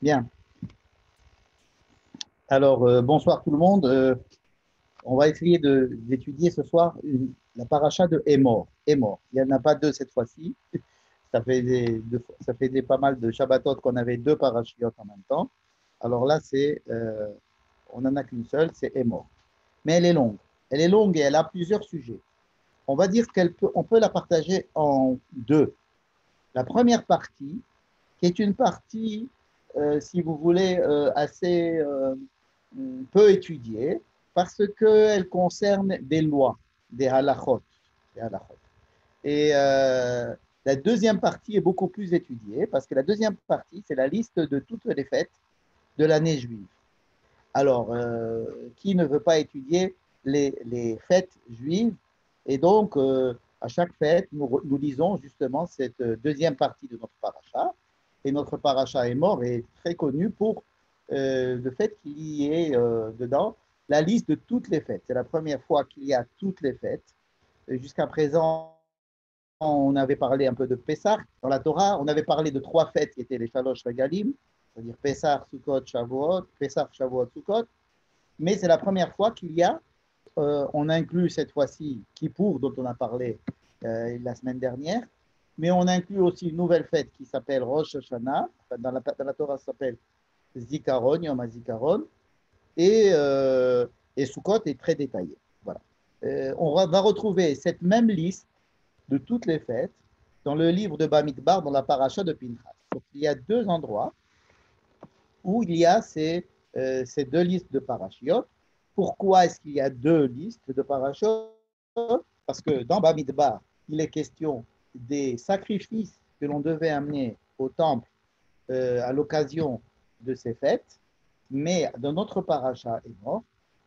Bien. Alors, bonsoir tout le monde. On va essayer d'étudier ce soir la paracha de Hémor. Hémor. Il n'y en a pas deux cette fois-ci. Ça fait pas mal de Shabbatot qu'on avait deux parachiotes en même temps. Alors là, on n'en a qu'une seule, c'est Hémor. Mais elle est longue. Elle est longue et elle a plusieurs sujets. On va dire on peut la partager en deux. La première partie, qui est une partie, si vous voulez, assez peu étudiée, parce qu'elle concerne des lois, des halachot. Des halachot. Et la deuxième partie est beaucoup plus étudiée, parce que la deuxième partie, c'est la liste de toutes les fêtes de l'année juive. Alors, qui ne veut pas étudier les fêtes juives? Et donc, à chaque fête, nous lisons justement cette deuxième partie de notre paracha. Et notre paracha est mort et est très connu pour le fait qu'il y ait dedans la liste de toutes les fêtes. C'est la première fois qu'il y a toutes les fêtes. Jusqu'à présent, on avait parlé un peu de Pessah dans la Torah. On avait parlé de trois fêtes qui étaient les Shalosh Regalim, c'est-à-dire Pessah, Sukkot, Shavuot, Pessah, Shavuot, Sukkot. Mais c'est la première fois qu'il y a, on inclut cette fois-ci Kippour, dont on a parlé la semaine dernière, mais on inclut aussi une nouvelle fête qui s'appelle Rosh Hashanah. Dans la Torah, ça s'appelle Zikaron, Yom HaZikaron, et Sukkot est très détaillé. Voilà. Va retrouver cette même liste de toutes les fêtes dans le livre de Bamidbar, dans la paracha de Pinchas. Donc, il y a deux endroits où il y a ces deux listes de parachiotes. Pourquoi est-ce qu'il y a deux listes de parachiotes? Parce que dans Bamidbar, il est question des sacrifices que l'on devait amener au temple à l'occasion de ces fêtes, mais dans notre paracha est mort.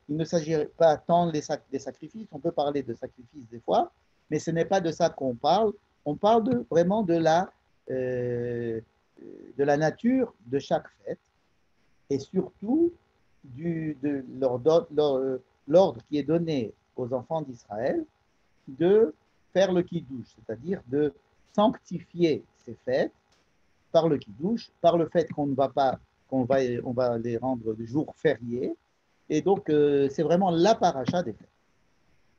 Il ne s'agit pas tant des sacrifices, on peut parler de sacrifices des fois, mais ce n'est pas de ça qu'on parle. On parle vraiment de la nature de chaque fête et surtout de l'ordre qui est donné aux enfants d'Israël de faire le kiddush, c'est-à-dire de sanctifier ces fêtes par le kiddush, par le fait qu'on ne va pas, on va les rendre de jours fériés. Et donc, c'est vraiment la paracha des fêtes.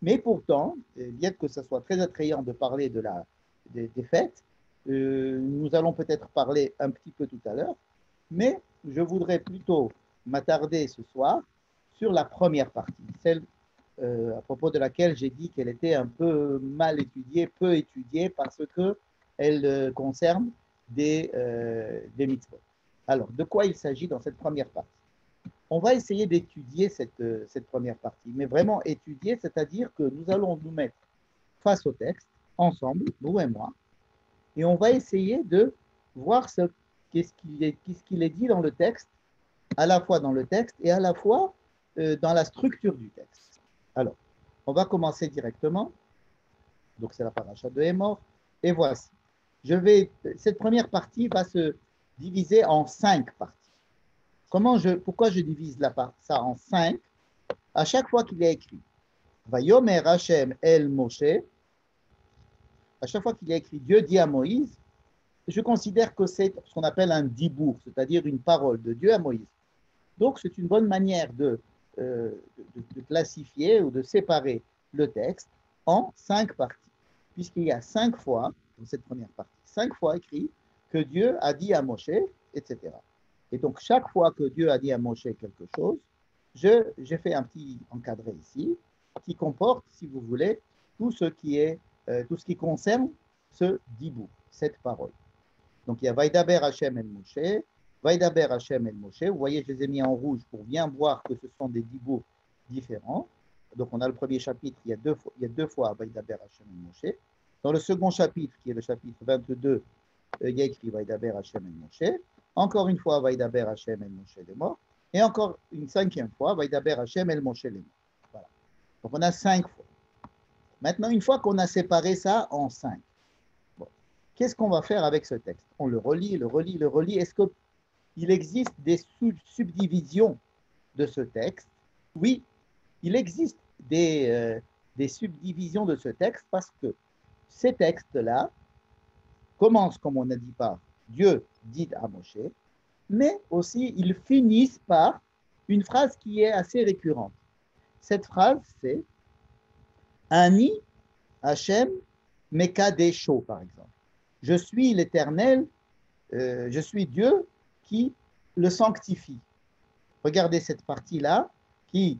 Mais pourtant, bien que ce soit très attrayant de parler des fêtes, nous allons peut-être parler un petit peu tout à l'heure, mais je voudrais plutôt m'attarder ce soir sur la première partie, celle à propos de laquelle j'ai dit qu'elle était un peu mal étudiée, peu étudiée, parce qu'elle concerne des mitzvot. Alors, de quoi il s'agit dans cette première partie? On va essayer d'étudier cette première partie, mais vraiment étudier, c'est-à-dire que nous allons nous mettre face au texte, ensemble, vous et moi, et on va essayer de voir qu'est-ce qu'il est dit dans le texte, à la fois dans le texte et à la fois dans la structure du texte. Alors, on va commencer directement. Donc, c'est la paracha de Hémor. Et voici. Cette première partie va se diviser en 5 parties. Pourquoi je divise ça en 5? À chaque fois qu'il est écrit Vayomer Hashem El Moshe, à chaque fois qu'il est écrit Dieu dit à Moïse, je considère que c'est ce qu'on appelle un dibour, c'est-à-dire une parole de Dieu à Moïse. Donc, c'est une bonne manière de classifier ou de séparer le texte en 5 parties, puisqu'il y a 5 fois, dans cette première partie, 5 fois écrit que Dieu a dit à Moshe, etc. Et donc, chaque fois que Dieu a dit à Moshe quelque chose, j'ai fait un petit encadré ici, qui comporte, si vous voulez, tout ce qui concerne ce dibou, cette parole. Donc, il y a Vaidaber Hashem El Moshe, Vaidaber Hashem El Moshe. Vous voyez, je les ai mis en rouge pour bien voir que ce sont des dibours différents. Donc, on a le premier chapitre, il y a deux fois Vaidaber Hashem El Moshe. Dans le second chapitre, qui est le chapitre 22, il y a écrit Vaidaber Hashem El Moshe. Encore une fois, Vaidaber Hashem El Moshe les morts. Et encore une cinquième fois, Vaidaber Hashem El Moshe les morts. Voilà. Donc, on a 5 fois. Maintenant, une fois qu'on a séparé ça en 5, qu'est-ce qu'on va faire avec ce texte? On le relit, le relit, le relit. Est-ce qu'il existe des subdivisions de ce texte? Oui, il existe des subdivisions de ce texte parce que ces textes-là commencent, comme on a dit, par Dieu dit à Moshe, mais aussi ils finissent par une phrase qui est assez récurrente. Cette phrase, c'est Ani Hachem Mekadesho, par exemple. Je suis l'Éternel, je suis Dieu qui le sanctifie. Regardez cette partie-là, qui,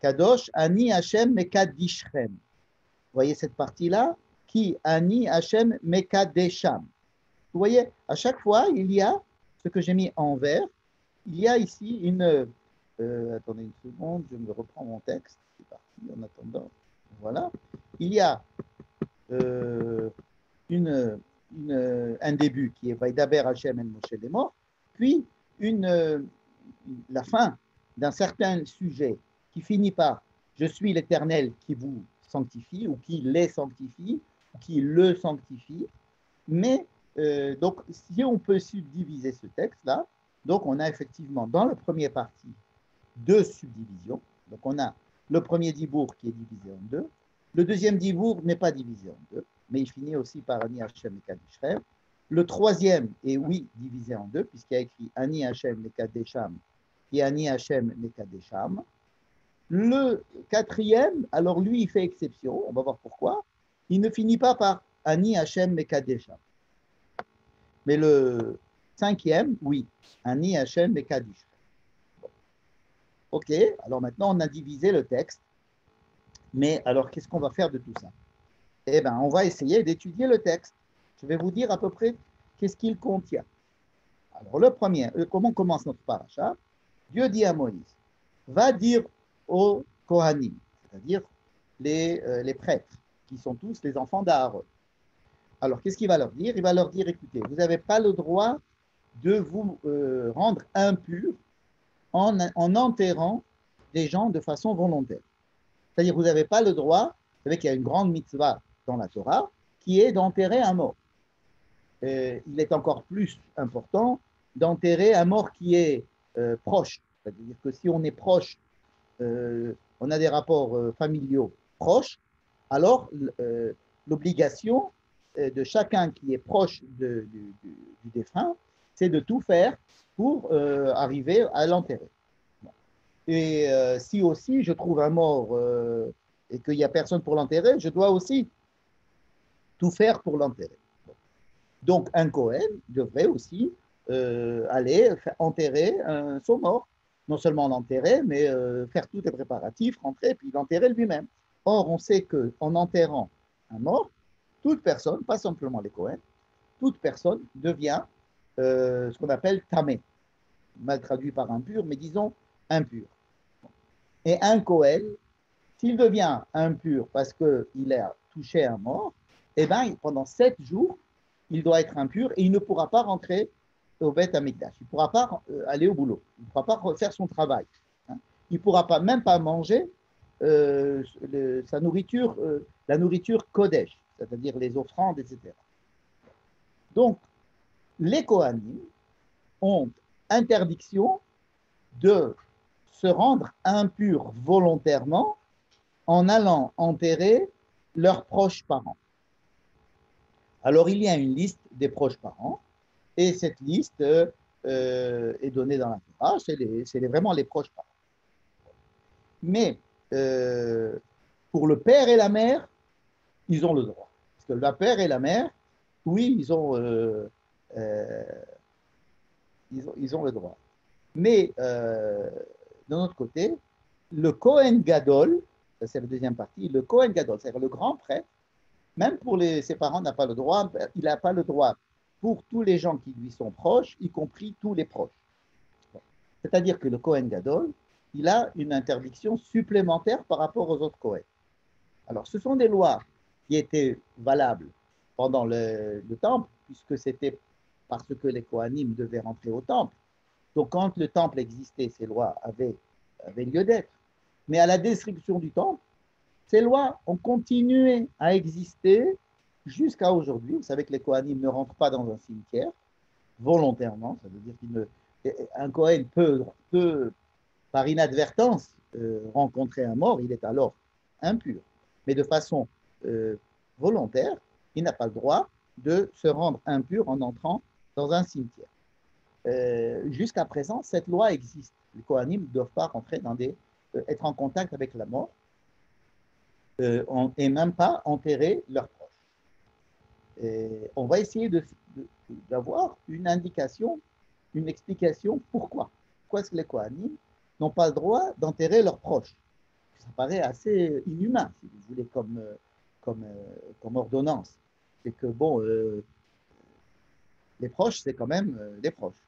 Kadosh, Ani Hachem Mekadishrem. Vous voyez cette partie-là, qui, Ani Hachem Mekadesham. Vous voyez, à chaque fois, il y a ce que j'ai mis en vert, il y a ici une... attendez une seconde, je me reprends mon texte. C'est parti en attendant. Voilà. Il y a un début qui est Vaidaber Hachem El Moshe les morts, puis la fin d'un certain sujet qui finit par Je suis l'Éternel qui vous sanctifie, ou qui les sanctifie, ou qui le sanctifie. Mais donc, si on peut subdiviser ce texte-là, donc on a effectivement dans la première partie deux subdivisions. Donc on a le premier dibour qui est divisé en deux. Le deuxième dibour n'est pas divisé en deux, mais il finit aussi par Ani Hachem Mekadesham. Le troisième est, oui, divisé en deux, puisqu'il y a écrit Ani Hachem Mekadesham et Ani Hachem Mekadesham. Le quatrième, alors lui, il fait exception, on va voir pourquoi. Il ne finit pas par Ani Hachem Mekadesham. Mais le cinquième, oui, Ani Hachem Mekadesham. Ok, alors maintenant on a divisé le texte. Mais alors, qu'est-ce qu'on va faire de tout ça? Eh bien, on va essayer d'étudier le texte. Je vais vous dire à peu près qu'est-ce qu'il contient. Alors, le premier, comment commence notre paracha? Dieu dit à Moïse, va dire aux Kohanim, c'est-à-dire les prêtres, qui sont tous les enfants d'Aaron. Alors, qu'est-ce qu'il va leur dire? Il va leur dire, écoutez, vous n'avez pas le droit de vous rendre impur en enterrant des gens de façon volontaire. C'est-à-dire, vous n'avez pas le droit, vous savez qu'il y a une grande mitzvah dans la Torah, qui est d'enterrer un mort. Il est encore plus important d'enterrer un mort qui est proche. C'est-à-dire que si on est proche, on a des rapports familiaux proches, alors l'obligation de chacun qui est proche du défunt, c'est de tout faire pour arriver à l'enterrer. Et si aussi je trouve un mort et qu'il n'y a personne pour l'enterrer, je dois aussi tout faire pour l'enterrer. Donc un Kohen devrait aussi aller enterrer son mort. Non seulement l'enterrer, mais faire tous les préparatifs, rentrer, puis l'enterrer lui-même. Or, on sait qu'en enterrant un mort, toute personne, pas simplement les Kohen, toute personne devient ce qu'on appelle tamé, mal traduit par impur, mais disons impur. Et un Kohen, s'il devient impur parce qu'il a touché un mort, eh bien, pendant 7 jours, il doit être impur et il ne pourra pas rentrer au Beth Amikdash. Il ne pourra pas aller au boulot. Il ne pourra pas faire son travail. Hein. Il ne pourra pas, même pas manger sa nourriture, la nourriture Kodesh, c'est-à-dire les offrandes, etc. Donc, les Kohanim ont interdiction de se rendre impurs volontairement en allant enterrer leurs proches parents. Alors, il y a une liste des proches parents, et cette liste est donnée dans la Torah, c'est vraiment les proches parents. Mais pour le père et la mère, ils ont le droit. Parce que le père et la mère, oui, ils ont le droit. Mais d'un autre côté, le Kohen Gadol, ça c'est la deuxième partie, le Kohen Gadol, c'est-à-dire le grand prêtre, même pour ses parents, n'a pas le droit, il n'a pas le droit pour tous les gens qui lui sont proches, y compris tous les proches. C'est-à-dire que le Kohen Gadol, il a une interdiction supplémentaire par rapport aux autres Kohen. Alors, ce sont des lois qui étaient valables pendant le temple, puisque c'était parce que les Kohanim devaient rentrer au temple. Donc, quand le temple existait, ces lois avaient lieu d'être. Mais à la destruction du temple, ces lois ont continué à exister jusqu'à aujourd'hui. Vous savez que les Kohanim ne rentrent pas dans un cimetière volontairement. Ça veut dire qu'un Kohen peut, par inadvertance, rencontrer un mort. Il est alors impur. Mais de façon volontaire, il n'a pas le droit de se rendre impur en entrant dans un cimetière. jusqu'à présent, cette loi existe. Les Kohanim ne doivent pas rentrer être en contact avec la mort et même pas enterrer leurs proches. Et on va essayer d'avoir une indication, une explication pourquoi. Pourquoi est-ce que les Kohanim n'ont pas le droit d'enterrer leurs proches? Ça paraît assez inhumain, si vous voulez, comme ordonnance. C'est que, bon, les proches, c'est quand même les proches.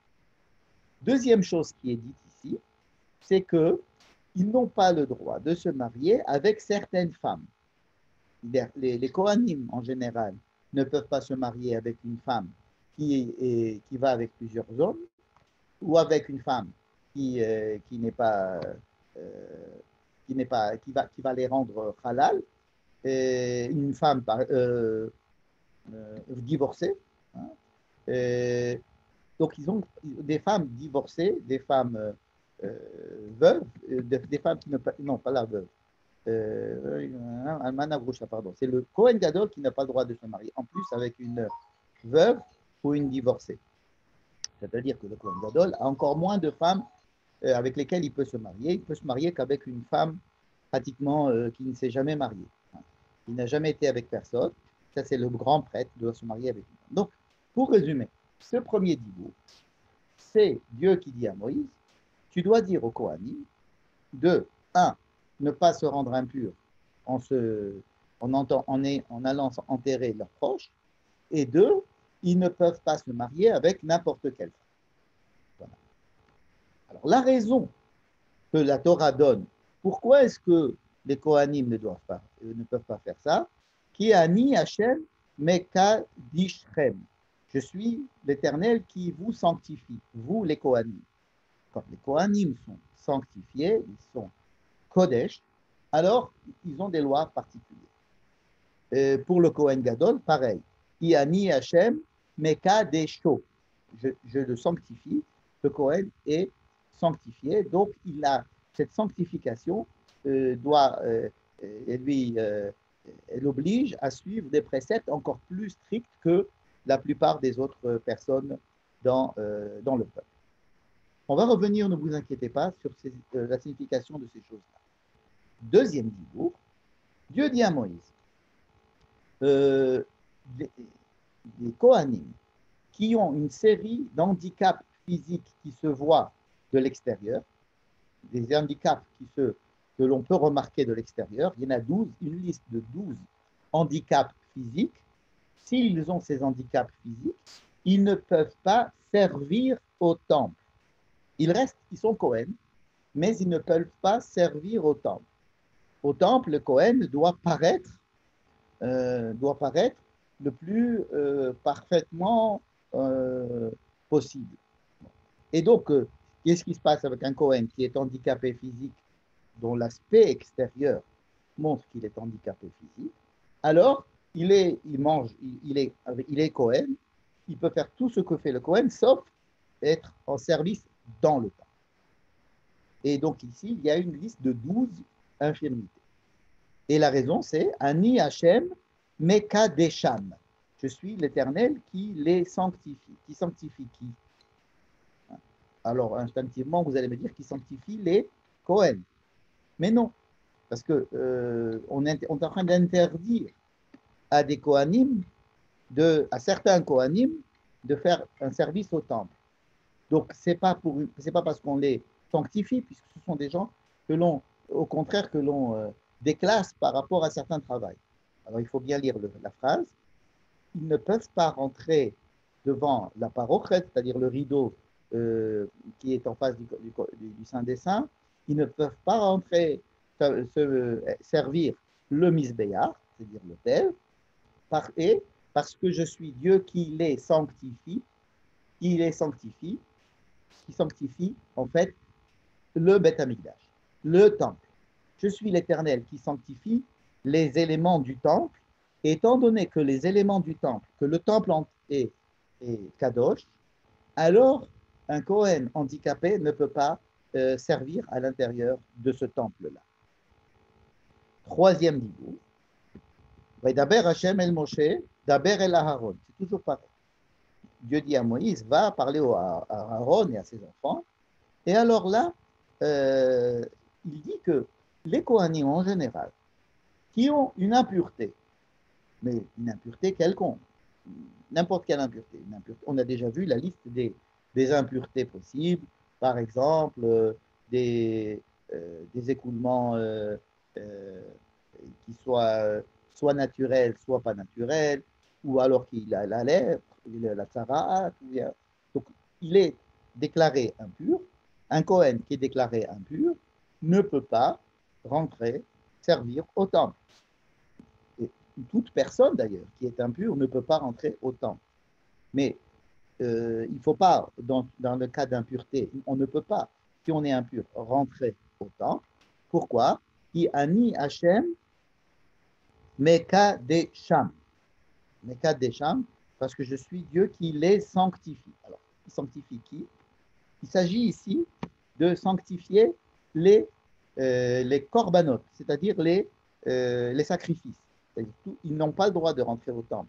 Deuxième chose qui est dite ici, c'est qu'ils n'ont pas le droit de se marier avec certaines femmes. Les Kohanim, en général, ne peuvent pas se marier avec une femme qui va avec plusieurs hommes ou avec une femme qui n'est pas, qui va les rendre halal, et une femme divorcée. Hein, donc, ils ont des femmes divorcées, des femmes veuves, des femmes qui ne pas, non, pas la veuve. Pardon. C'est le Kohen Gadol qui n'a pas le droit de se marier, en plus avec une veuve ou une divorcée. C'est-à-dire que le Kohen Gadol a encore moins de femmes avec lesquelles il peut se marier. Il peut se marier qu'avec une femme pratiquement qui ne s'est jamais mariée. Il n'a jamais été avec personne. Ça, c'est le grand prêtre qui doit se marier avec une femme. Donc, pour résumer, ce premier dibour, c'est Dieu qui dit à Moïse, tu dois dire au Kohanim de 1. Ne pas se rendre impur en allant enterrer leurs proches, et 2. Ils ne peuvent pas se marier avec n'importe quelle femme. Voilà. Alors, la raison que la Torah donne, pourquoi est-ce que les Kohanim ne peuvent pas faire ça? Ki ani Hashem mekadishrem. Je suis l'Éternel qui vous sanctifie, vous les Kohanim. Quand les Kohanim sont sanctifiés, ils sont Kodesh, alors ils ont des lois particulières. Pour le Kohen Gadol, pareil. Iani Hashem Mekadesho. Je le sanctifie. Le Kohen est sanctifié. Donc, il a cette sanctification elle oblige à suivre des préceptes encore plus stricts que la plupart des autres personnes dans le peuple. On va revenir, ne vous inquiétez pas, sur la signification de ces choses-là. Deuxième dibour, Dieu dit à Moïse, les Kohanim qui ont une série d'handicaps physiques qui se voient de l'extérieur, des handicaps que l'on peut remarquer de l'extérieur, il y en a 12, une liste de 12 handicaps physiques. S'ils ont ces handicaps physiques, ils ne peuvent pas servir au temple. Ils sont Kohen, mais ils ne peuvent pas servir au temple. Au temple, le Kohen doit paraître le plus parfaitement possible. Et donc, qu'est-ce qui se passe avec un Kohen qui est handicapé physique, dont l'aspect extérieur montre qu'il est handicapé physique? Alors, il est Kohen, il peut faire tout ce que fait le Kohen, sauf être en service dans le temple. Et donc ici, il y a une liste de 12 infirmités. Et la raison, c'est Ani Hashem Mekadesham. Je suis l'Éternel qui les sanctifie. Qui sanctifie qui? Alors, instinctivement, vous allez me dire qui sanctifie les Kohen. Mais non, parce que on est en train d'interdire à des Kohanim, à certains Kohanim, de faire un service au temple. Donc, c'est pas parce qu'on les sanctifie, puisque ce sont des gens au contraire, que l'on déclasse par rapport à certains travails. Alors, il faut bien lire la phrase. Ils ne peuvent pas rentrer devant la parochet, c'est-à-dire le rideau qui est en face du Saint des Saints. Ils ne peuvent pas rentrer servir le misbéar, c'est-à-dire l'autel, parce que je suis Dieu qui les sanctifie, qui sanctifie en fait le Beth Amikdash, le temple. Je suis l'Éternel qui sanctifie les éléments du temple, et étant donné que les éléments du temple, que le temple est kadosh, alors un Kohen handicapé ne peut pas servir à l'intérieur de ce temple-là. Troisième dibour, Daber Hashem el Moshe, Daber el Aharon. C'est toujours pareil. Dieu dit à Moïse, va parler à Aaron et à ses enfants. Et alors là, il dit que les Kohanim en général, qui ont une impureté, mais une impureté quelconque, n'importe quelle impureté, on a déjà vu la liste des impuretés possibles, par exemple des écoulements qui soient soit naturels, soit pas naturels, ou alors qu'il a la lèpre, la tsaraat, donc il est déclaré impur. Un Kohen qui est déclaré impur ne peut pas rentrer, servir au temple. Et toute personne d'ailleurs qui est impure ne peut pas rentrer au temple. Mais il ne faut pas, dans le cas d'impureté, on ne peut pas, si on est impur, rentrer au temple. Pourquoi? Qui ani Hachem meka de sham. Meka de sham, parce que je suis Dieu qui les sanctifie. Alors, il sanctifie qui? Il s'agit ici de sanctifier les corbanotes, c'est-à-dire les sacrifices. Ils n'ont pas le droit de rentrer au temple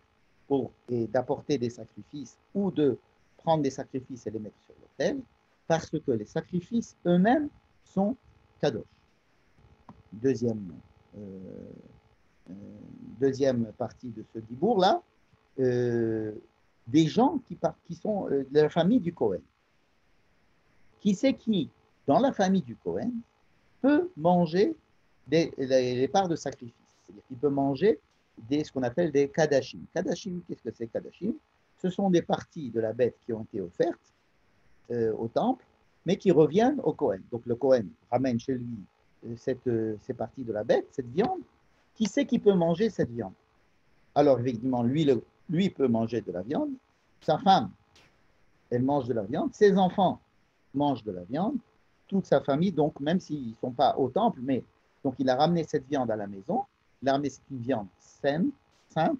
et d'apporter des sacrifices ou de prendre des sacrifices et les mettre sur l'autel, parce que les sacrifices eux-mêmes sont kadosh. Deuxième, deuxième partie de ce dibour-là, des gens qui sont de la famille du Kohen. Qui c'est qui, dans la famille du Kohen, peut manger les parts de sacrifice. C'est-à-dire qu'il peut manger ce qu'on appelle des kadashim. Kadashim, qu'est-ce que c'est kadashim? Ce sont des parties de la bête qui ont été offertes au temple, mais qui reviennent au Kohen. Donc le Kohen ramène chez lui ces parties de la bête, cette viande. Qui c'est qui peut manger cette viande? Alors évidemment, lui peut manger de la viande, sa femme, elle mange de la viande, ses enfants mangent de la viande, toute sa famille, donc même s'ils ne sont pas au temple, mais donc il a ramené cette viande à la maison, il a ramené une viande saine, sainte,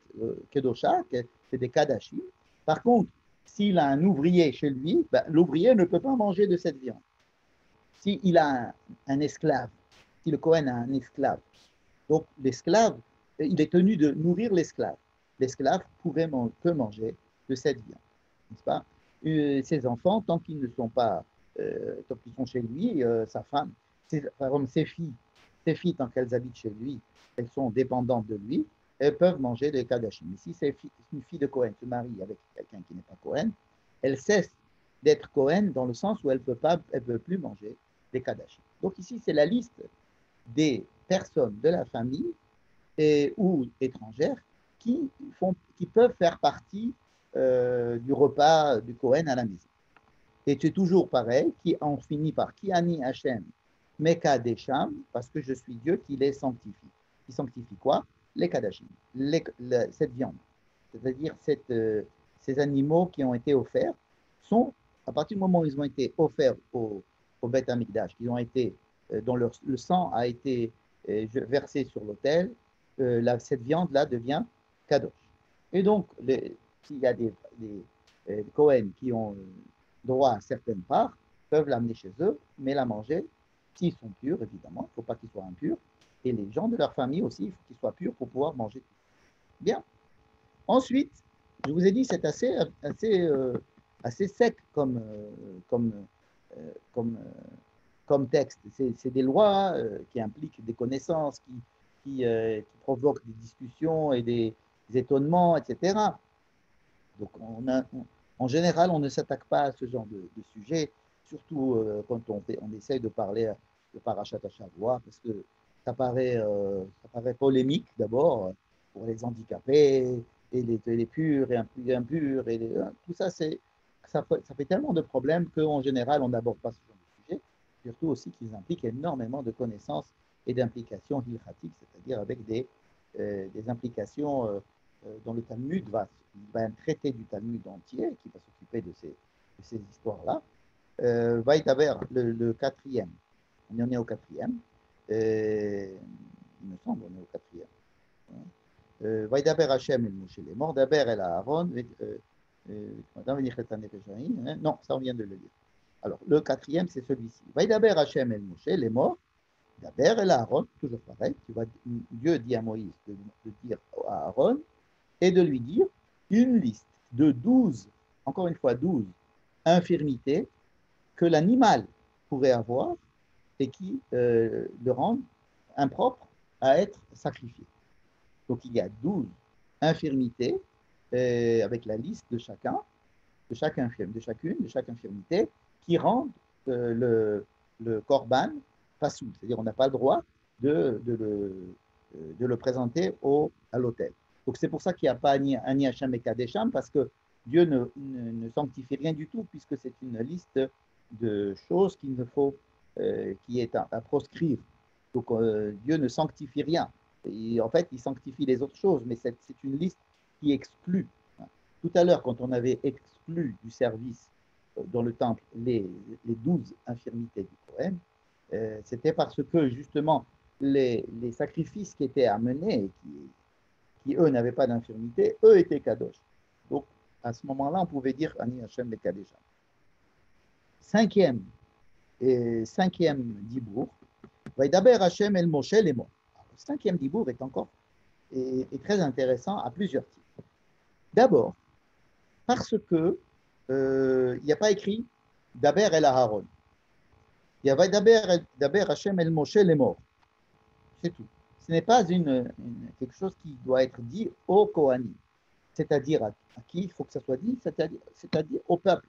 kedosha, c'est des kadashim. Par contre, s'il a un ouvrier chez lui, ben, l'ouvrier ne peut pas manger de cette viande. S'il a un esclave, si le Kohen a un esclave, donc l'esclave, il est tenu de nourrir l'esclave. L'esclave peut manger de cette viande, n'est-ce pas? Ses enfants, tant qu'ils ne sont pas, tant qu'ils sont chez lui, sa femme, par exemple ses filles, tant qu'elles habitent chez lui, elles sont dépendantes de lui, elles peuvent manger des kadashim. Mais si une fille de Cohen se marie avec quelqu'un qui n'est pas Cohen, elle cesse d'être Cohen dans le sens où elle ne peut plus manger des kadashim. Donc ici, c'est la liste des personnes de la famille ou étrangères qui peuvent faire partie du repas du Cohen à la maison. Et c'est toujours pareil, qui en finit par Kiani Hachem Meka Desham, parce que je suis Dieu qui les sanctifie. Qui sanctifie quoi? Les Kadashim, cette viande. C'est-à-dire ces animaux qui ont été offerts sont, à partir du moment où ils ont été offerts au Beth Amikdash, dont le sang a été versé sur l'autel, cette viande-là devient Kadosh. Et donc, s'il y a des Kohen qui ont droit à certaines parts, peuvent l'amener chez eux, mais la manger, s'ils sont purs, évidemment, il ne faut pas qu'ils soient impurs, et les gens de leur famille aussi, il faut qu'ils soient purs pour pouvoir manger. Bien. Ensuite, je vous ai dit, c'est assez sec comme texte. C'est des lois qui impliquent des connaissances, qui provoquent des discussions et des étonnements, etc. Donc, en général, on ne s'attaque pas à ce genre de sujet, surtout quand on essaye de parler de Parashat Shavua, parce que ça paraît polémique d'abord pour les handicapés, et les purs et impurs, tout ça, ça fait tellement de problèmes qu'en général, on n'aborde pas ce genre de sujet, surtout aussi qu'ils impliquent énormément de connaissances et d'implications hilchatiques, c'est-à-dire avec des implications dont le Talmud va traiter du Talmud entier, qui va s'occuper de ces histoires-là. Va y avoir le quatrième. On en est au quatrième. Il me semble qu'on est au quatrième. Va y avoir Hachem et Moshe les morts, d'Aber et Aaron. Non, ça on vient de le lire. Alors, le quatrième, c'est celui-ci. Va y avoir Hachem et Moshe les morts. D'Aber et Aaron, toujours pareil. Dieu dit à Moïse de dire à Aaron et de lui dire une liste de 12 encore une fois, 12 infirmités que l'animal pourrait avoir et qui le rendent impropre à être sacrifié. Donc il y a 12 infirmités avec la liste de chacun, de chaque infirmité, qui rendent le korban pasoul. C'est-à-dire on n'a pas le droit de le présenter à l'autel. Donc c'est pour ça qu'il n'y a pas Ani Hachem et Kadesham, parce que Dieu ne sanctifie rien du tout, puisque c'est une liste de choses qu'il ne faut, qui est à proscrire. Donc Dieu ne sanctifie rien. Et en fait, il sanctifie les autres choses, mais c'est une liste qui exclut. Tout à l'heure, quand on avait exclu du service dans le temple les 12 infirmités du Cohen, c'était parce que justement les sacrifices qui étaient amenés, qui eux n'avaient pas d'infirmité, eux étaient kadosh. Donc à ce moment-là, on pouvait dire Ani Hashem le Kadesha. Cinquième dibour, Vaidaber Hashem el Moshe les mots. Le cinquième dibour est très intéressant à plusieurs titres. D'abord, parce que il n'y a pas écrit Daber el Aharon. Il y a Daber Hashem el Moshe les morts. C'est tout. Ce n'est pas quelque chose qui doit être dit au Kohanim, c'est-à-dire à qui il faut que ça soit dit, c'est-à-dire au peuple.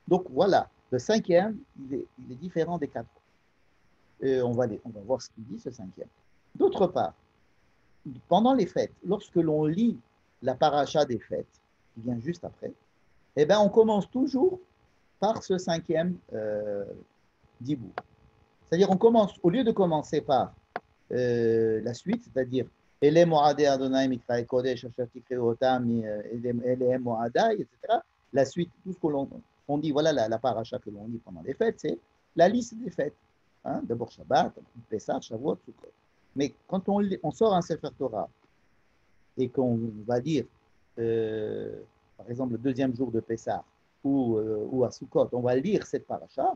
Donc voilà, le cinquième, il est différent des quatre. On va voir ce qu'il dit, ce cinquième. D'autre part, pendant les fêtes, lorsque l'on lit la paracha des fêtes, qui vient juste après, eh bien, on commence toujours par ce cinquième dibour. C'est-à-dire, on commence, au lieu de commencer par la suite, c'est-à-dire Ele Moadé Adonai Mikra Kodesh Asher Tikre Otam Ele Moadai, etc. La suite, tout ce que on dit, voilà la paracha que l'on lit pendant les fêtes, c'est la liste des fêtes. Hein? D'abord Shabbat, Pessah, Shavuot, Sukkot. Mais quand on sort un Sefer Torah et qu'on va dire, par exemple, le deuxième jour de Pessah ou à Sukkot, on va lire cette paracha,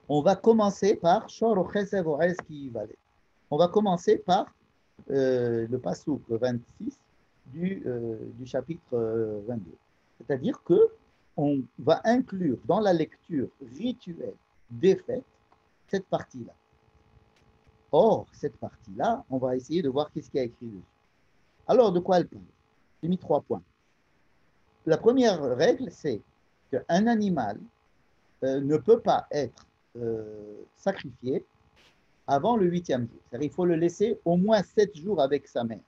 on va commencer par Shor Chesed Oez Ki Yivale. On va commencer par le passouk 26 du chapitre 22. C'est-à-dire qu'on va inclure dans la lecture rituelle des fêtes cette partie-là. Or, cette partie-là, on va essayer de voir qu'est-ce qu'il y a écrit dessus. Alors, de quoi elle parle? J'ai mis 3 points. La première règle, c'est qu'un animal ne peut pas être sacrifié avant le 8e jour. C'est-à-dire qu'il faut le laisser au moins 7 jours avec sa mère.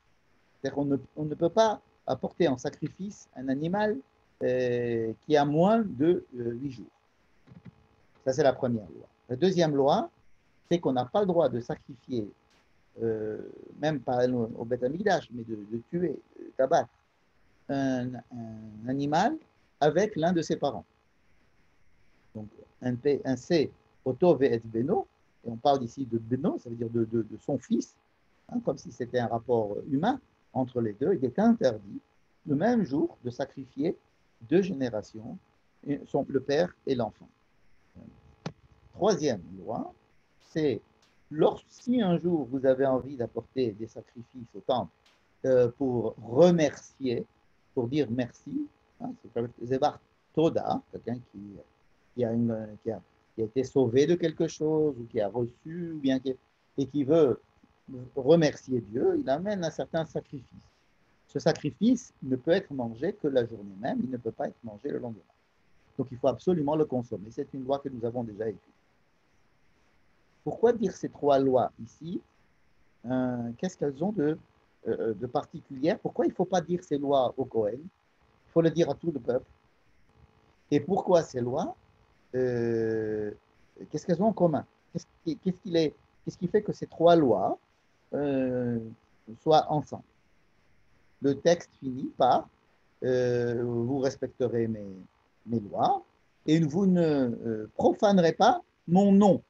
C'est-à-dire qu'on ne peut pas apporter en sacrifice un animal qui a moins de 8 jours. Ça, c'est la première loi. La deuxième loi, c'est qu'on n'a pas le droit de sacrifier, même pas au Beth Amikdash, mais de tuer, d'abattre un animal avec l'un de ses parents. Donc, un C, Oto Ve'et Beno, et on parle ici de Beno, ça veut dire de son fils, hein, comme si c'était un rapport humain entre les deux. Il est interdit, le même jour, de sacrifier 2 générations, le père et l'enfant. Troisième loi, c'est si un jour vous avez envie d'apporter des sacrifices au temple pour remercier, pour dire merci, hein, c'est comme Zebar Toda, quelqu'un qui a été sauvé de quelque chose, ou qui a reçu, ou bien et qui veut remercier Dieu, il amène un certain sacrifice. Ce sacrifice ne peut être mangé que la journée même, il ne peut pas être mangé le lendemain. Donc il faut absolument le consommer. C'est une loi que nous avons déjà étudiée. Pourquoi dire ces 3 lois ici? Qu'est-ce qu'elles ont de particulière? Pourquoi il ne faut pas dire ces lois au Kohen? Il faut le dire à tout le peuple. Et pourquoi ces lois? Qu'est-ce qu'elles ont en commun? Qu'est-ce qui fait que ces 3 lois soient ensemble? Le texte finit par vous respecterez mes lois et vous ne profanerez pas mon nom.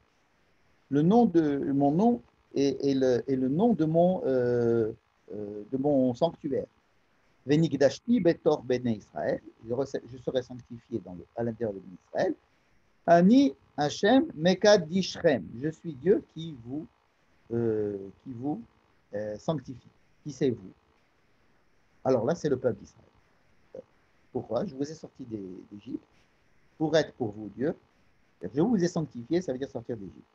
Le nom de mon nom et le nom de mon sanctuaire. Venigdashti betor bene Israël, je serai sanctifié à l'intérieur de Israël. Ani Hashem mekadishrem, je suis Dieu qui vous sanctifie. Qui c'est vous? Alors là, c'est le peuple d'Israël. Pourquoi? Je vous ai sorti d'Égypte pour être pour vous Dieu. Je vous ai sanctifié, ça veut dire sortir d'Égypte.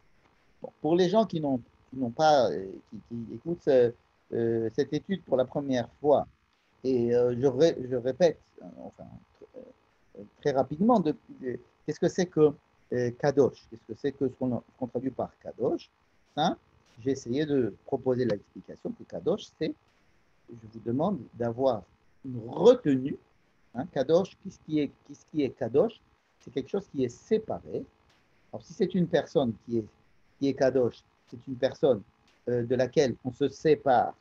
Bon, pour les gens qui n'ont pas, qui écoutent cette étude pour la première fois, et je répète, enfin, très rapidement, qu'est-ce que c'est que Kadosh? Qu'est-ce que c'est que ce qu'on traduit par Kadosh? Hein? J'ai essayé de proposer l'explication que Kadosh, c'est, je vous demande d'avoir une retenue. Hein, Kadosh, qu'est-ce qui est Kadosh? C'est quelque chose qui est séparé. Alors, si c'est une personne qui est Kadosh, c'est une personne de laquelle on se sépare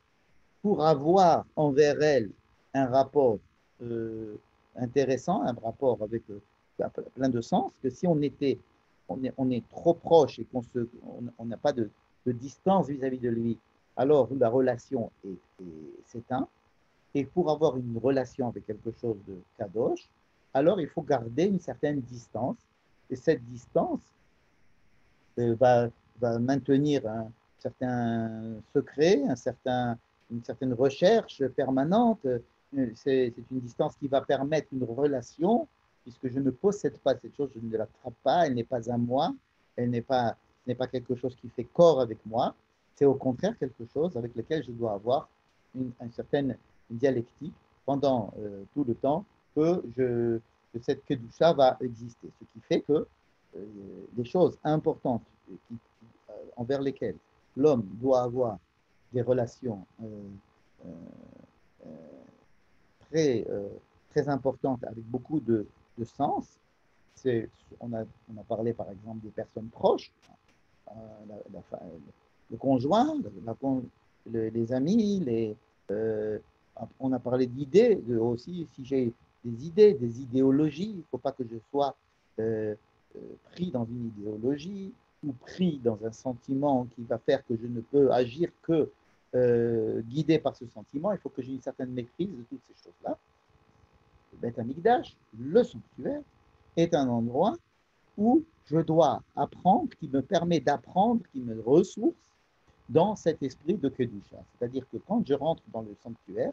pour avoir envers elle un rapport euh, intéressant, un rapport avec plein de sens, que si on est trop proche et on n'a pas de distance vis-à-vis de lui, alors la relation s'éteint. Et pour avoir une relation avec quelque chose de kadosh, alors il faut garder une certaine distance. Et cette distance va, va maintenir un certain secret, une certaine recherche permanente. C'est une distance qui va permettre une relation, puisque je ne possède pas cette chose, je ne l'attrape pas, elle n'est pas à moi, elle n'est pas quelque chose qui fait corps avec moi, c'est au contraire quelque chose avec lequel je dois avoir une certaine dialectique pendant tout le temps que cette kedusha va exister. Ce qui fait que des choses importantes envers lesquelles l'homme doit avoir des relations euh, très, très importantes avec beaucoup de sens. On a parlé par exemple des personnes proches, la, la, le conjoint, les amis, on a parlé d'idées aussi. Si j'ai des idées, des idéologies, il ne faut pas que je sois euh, pris dans une idéologie ou pris dans un sentiment qui va faire que je ne peux agir que guidé par ce sentiment. Il faut que j'ai une certaine maîtrise de toutes ces choses-là. Le Beth Amikdash, le sanctuaire, est un endroit où je dois apprendre, qui me permet d'apprendre, qui me ressource dans cet esprit de Kedusha. C'est-à-dire que quand je rentre dans le sanctuaire,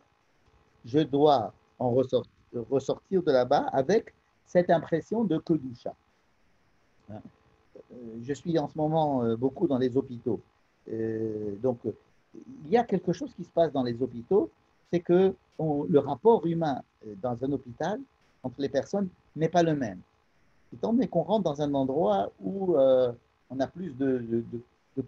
je dois en ressortir de là-bas avec cette impression de Kedusha. Je suis en ce moment beaucoup dans les hôpitaux. Donc, il y a quelque chose qui se passe dans les hôpitaux, c'est que le rapport humain dans un hôpital entre les personnes n'est pas le même. Étant donné qu'on rentre dans un endroit où on a plus de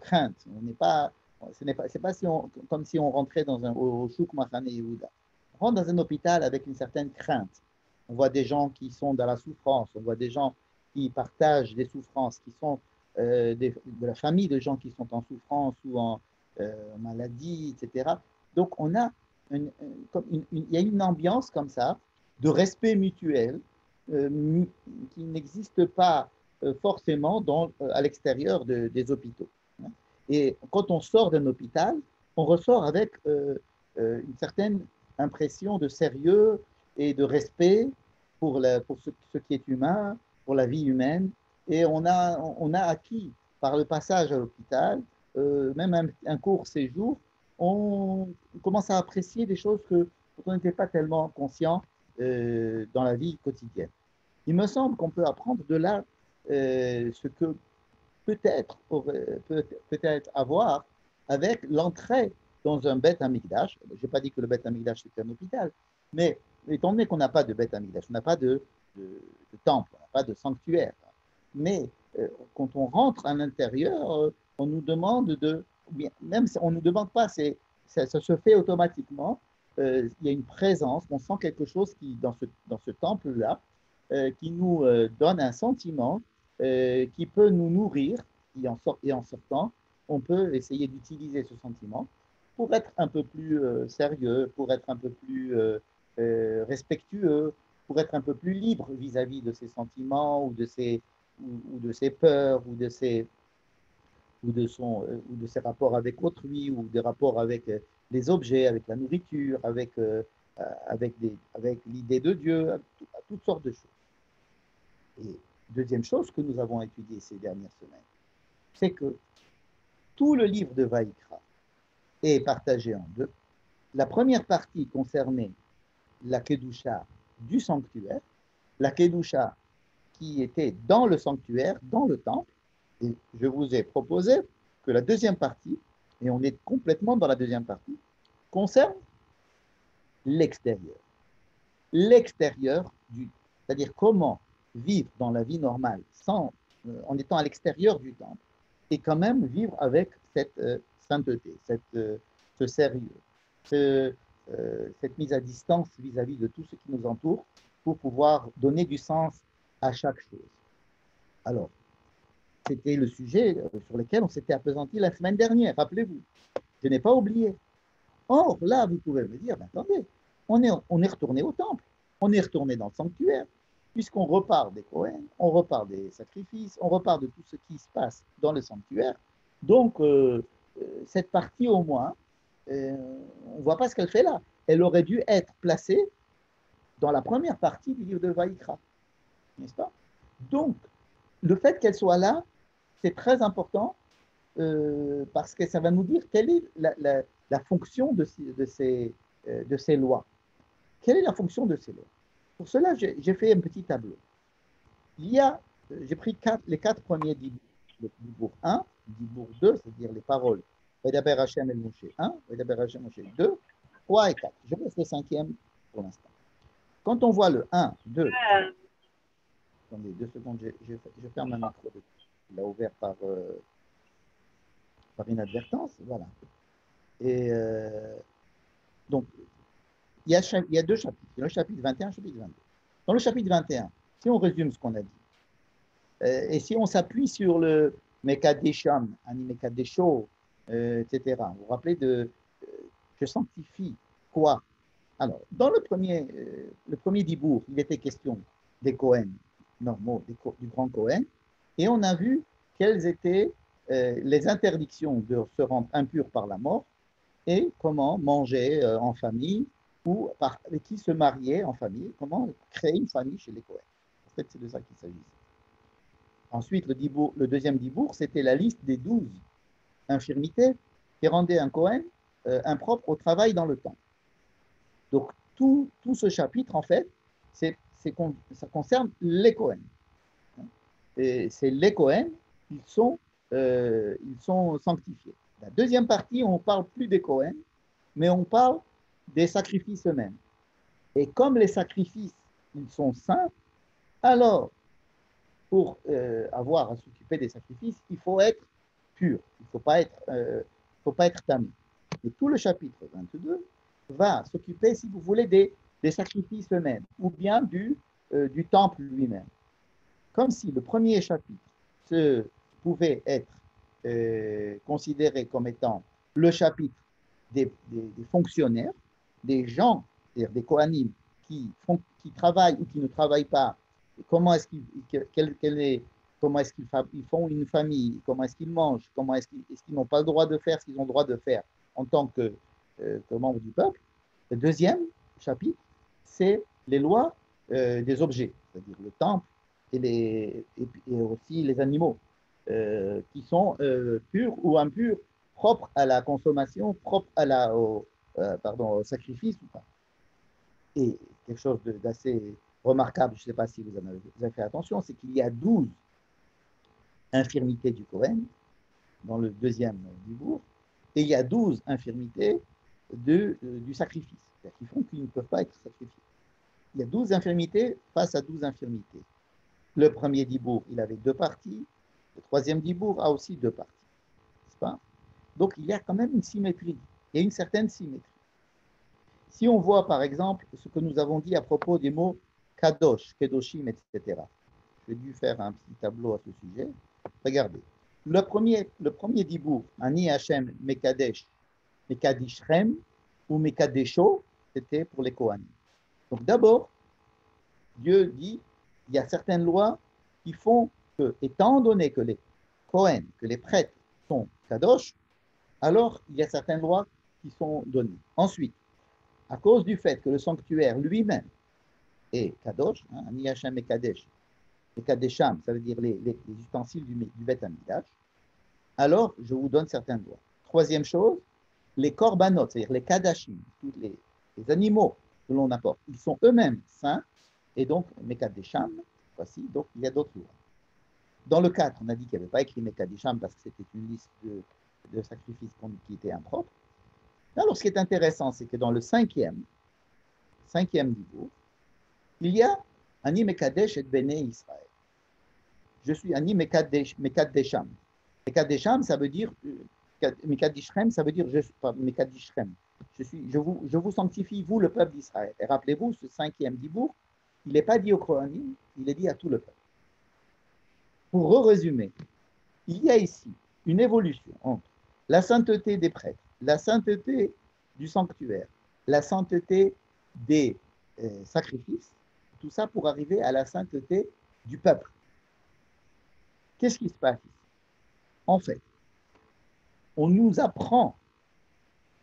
crainte, on n'est pas, c'est pas si comme si on rentrait au Chouk Mahane Yehuda. On rentre dans un hôpital avec une certaine crainte. On voit des gens qui sont dans la souffrance, on voit des gens qui partagent des souffrances, qui sont de la famille de gens qui sont en souffrance ou en maladie, etc. Donc, il y a une ambiance comme ça de respect mutuel qui n'existe pas forcément à l'extérieur des hôpitaux. Et quand on sort d'un hôpital, on ressort avec une certaine impression de sérieux et de respect pour ce qui est humain, pour la vie humaine. Et on a acquis par le passage à l'hôpital, même un court séjour, on commence à apprécier des choses que on n'était pas tellement conscient dans la vie quotidienne. Il me semble qu'on peut apprendre de là ce que peut-être avoir avec l'entrée dans un Beth Amikdash. Je n'ai pas dit que le Beth Amikdash c'était un hôpital, mais étant donné qu'on n'a pas de Beth Amikdash, on n'a pas de temple, on n'a pas de sanctuaire, mais quand on rentre à l'intérieur, on nous demande même si on ne nous demande pas, ça se fait automatiquement. Il y a une présence, on sent quelque chose qui, dans ce temple-là, qui nous donne un sentiment qui peut nous nourrir, et en sortant, on peut essayer d'utiliser ce sentiment pour être un peu plus sérieux, pour être un peu plus respectueux, pour être un peu plus libre vis-à-vis de ses sentiments ou de ses peurs ou de ses rapports avec autrui ou des rapports avec les objets, avec la nourriture, avec l'idée de Dieu, à toutes sortes de choses. Et deuxième chose que nous avons étudiée ces dernières semaines, c'est que tout le livre de Vaïkra est partagé en deux. La première partie concernait la Kedusha du sanctuaire, la Kedusha qui était dans le sanctuaire, dans le temple. Et je vous ai proposé que la deuxième partie, et on est complètement dans la deuxième partie, concerne l'extérieur. L'extérieur c'est-à-dire comment vivre dans la vie normale en étant à l'extérieur du temple et quand même vivre avec cette sainteté, ce sérieux, cette mise à distance vis-à-vis de tout ce qui nous entoure pour pouvoir donner du sens à chaque chose. Alors, c'était le sujet sur lequel on s'était appesanti la semaine dernière, rappelez-vous. Je n'ai pas oublié. Or, là, vous pouvez me dire, ben, attendez, on est retourné au temple, on est retourné dans le sanctuaire, puisqu'on repart des Kohen, on repart des sacrifices, on repart de tout ce qui se passe dans le sanctuaire. Donc, cette partie au moins, on ne voit pas ce qu'elle fait là. Elle aurait dû être placée dans la première partie du livre de Vaïkra, n'est-ce pas? Donc, le fait qu'elle soit là, c'est très important parce que ça va nous dire quelle est la fonction de ces lois. Quelle est la fonction de ces lois? Pour cela, j'ai fait un petit tableau. J'ai pris les 4 premiers dibourgs. Le dibourg 1, le dibourg 2, c'est-à-dire les paroles. Vedaber Hashem el Moshe 1, Vedaber Hashem Moshe 2, 3 et 4. Je laisse le 5e pour l'instant. Quand on voit le 1, 2, attendez 2 secondes, je ferme un micro. Il l'a ouvert par inadvertance, voilà. Et donc, il y a 2 chapitres. Il y a le chapitre 21 et le chapitre 22. Dans le chapitre 21, si on résume ce qu'on a dit, et si on s'appuie sur le Mekadesham, Mekadesho, etc., vous vous rappelez je sanctifie quoi? Alors, dans le premier dibour, il était question des Kohen normaux, du grand Kohen, et on a vu quelles étaient les interdictions de se rendre impur par la mort et comment manger en famille ou avec qui se marier en famille, comment créer une famille chez les Kohen. En fait, c'est de ça qu'il s'agit. Ensuite, le deuxième dibour, c'était la liste des 12 infirmités qui rendaient un Kohen impropre au travail dans le temple. Donc, tout ce chapitre, en fait, ça concerne les Kohen. Et c'est les Kohen, ils sont sanctifiés. La deuxième partie, on ne parle plus des Kohen, mais on parle des sacrifices eux-mêmes. Et comme les sacrifices, ils sont saints, alors, pour avoir à s'occuper des sacrifices, il faut être pur, il ne faut pas être tamé. Et tout le chapitre 22 va s'occuper, si vous voulez, des sacrifices eux-mêmes, ou bien du temple lui-même. Comme si le premier chapitre pouvait être considéré comme étant le chapitre des fonctionnaires, des gens, c'est-à-dire des Kohanim, qui travaillent ou qui ne travaillent pas, comment est-ce qu'ils font une famille, comment est-ce qu'ils mangent, est-ce qu'ils n'ont pas le droit de faire ce qu'ils ont le droit de faire en tant que membres du peuple. Le deuxième chapitre, c'est les lois des objets, c'est-à-dire le temple et aussi les animaux, qui sont purs ou impurs, propres à la consommation, propres au sacrifice ou pas. Et quelque chose d'assez remarquable, je ne sais pas si vous avez fait attention, c'est qu'il y a 12 infirmités du Kohen dans le deuxième dibour, et il y a 12 infirmités du sacrifice, c'est-à-dire qui font qu'ils ne peuvent pas être sacrifiés. Il y a 12 infirmités face à 12 infirmités. Le premier dibour, il avait 2 parties, le troisième dibour a aussi 2 parties, n'est-ce pas? Donc il y a quand même une symétrie, il y a une certaine symétrie. Si on voit par exemple ce que nous avons dit à propos des mots kadosh, kedoshim, etc. J'ai dû faire un petit tableau à ce sujet. Regardez. Le premier dibour, Ani Hashem Mekadesh, Mekadishrem ou Mekadesho, c'était pour les Kohanim. Donc d'abord, Dieu dit, il y a certaines lois qui font que, étant donné que les Kohen, que les prêtres sont Kadosh, alors il y a certaines lois qui sont données. Ensuite, à cause du fait que le sanctuaire lui-même est Kadosh, Ani Hashem Mekadesh, les Kadesham, ça veut dire les ustensiles du Beth Amikdash, alors je vous donne certaines lois. Troisième chose, les korbanot, c'est-à-dire les kadashim, tous les animaux que l'on apporte, ils sont eux-mêmes saints, Et donc, Mekadesham, voici, donc il y a d'autres lois. Dans le 4, on a dit qu'il n'y avait pas écrit Mekadesham parce que c'était une liste de sacrifices qui était impropre. Alors, ce qui est intéressant, c'est que dans le cinquième dibour, il y a Ani Mekadesh et Bene Israël. Je suis Ani Mekadesham. Mekadesham, ça veut dire, Mekadishrem, ça veut dire, Mekadishrem. Je vous sanctifie, vous, le peuple d'Israël. Et rappelez-vous, ce cinquième dibour, il n'est pas dit au Kohanim, il est dit à tout le peuple. Pour résumer, il y a ici une évolution entre la sainteté des prêtres, la sainteté du sanctuaire, la sainteté des sacrifices, tout ça pour arriver à la sainteté du peuple. Qu'est-ce qui se passe ici? En fait, on nous apprend,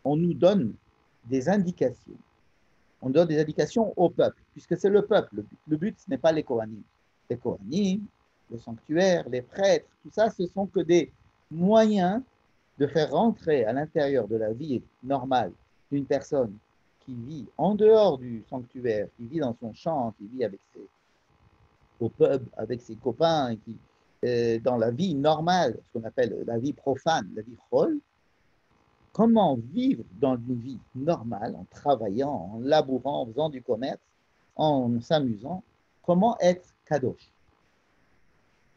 on nous donne des indications. On donne des indications au peuple, puisque c'est le peuple. Le but, ce n'est pas les Kohanim. Les Kohanim, le sanctuaire, les prêtres, tout ça, ce sont que des moyens de faire rentrer à l'intérieur de la vie normale d'une personne qui vit en dehors du sanctuaire, qui vit dans son champ, qui vit au pub avec ses copains, qui, dans la vie normale, ce qu'on appelle la vie profane, la vie chol, comment vivre dans une vie normale, en travaillant, en labourant, en faisant du commerce, en s'amusant, comment être kadosh.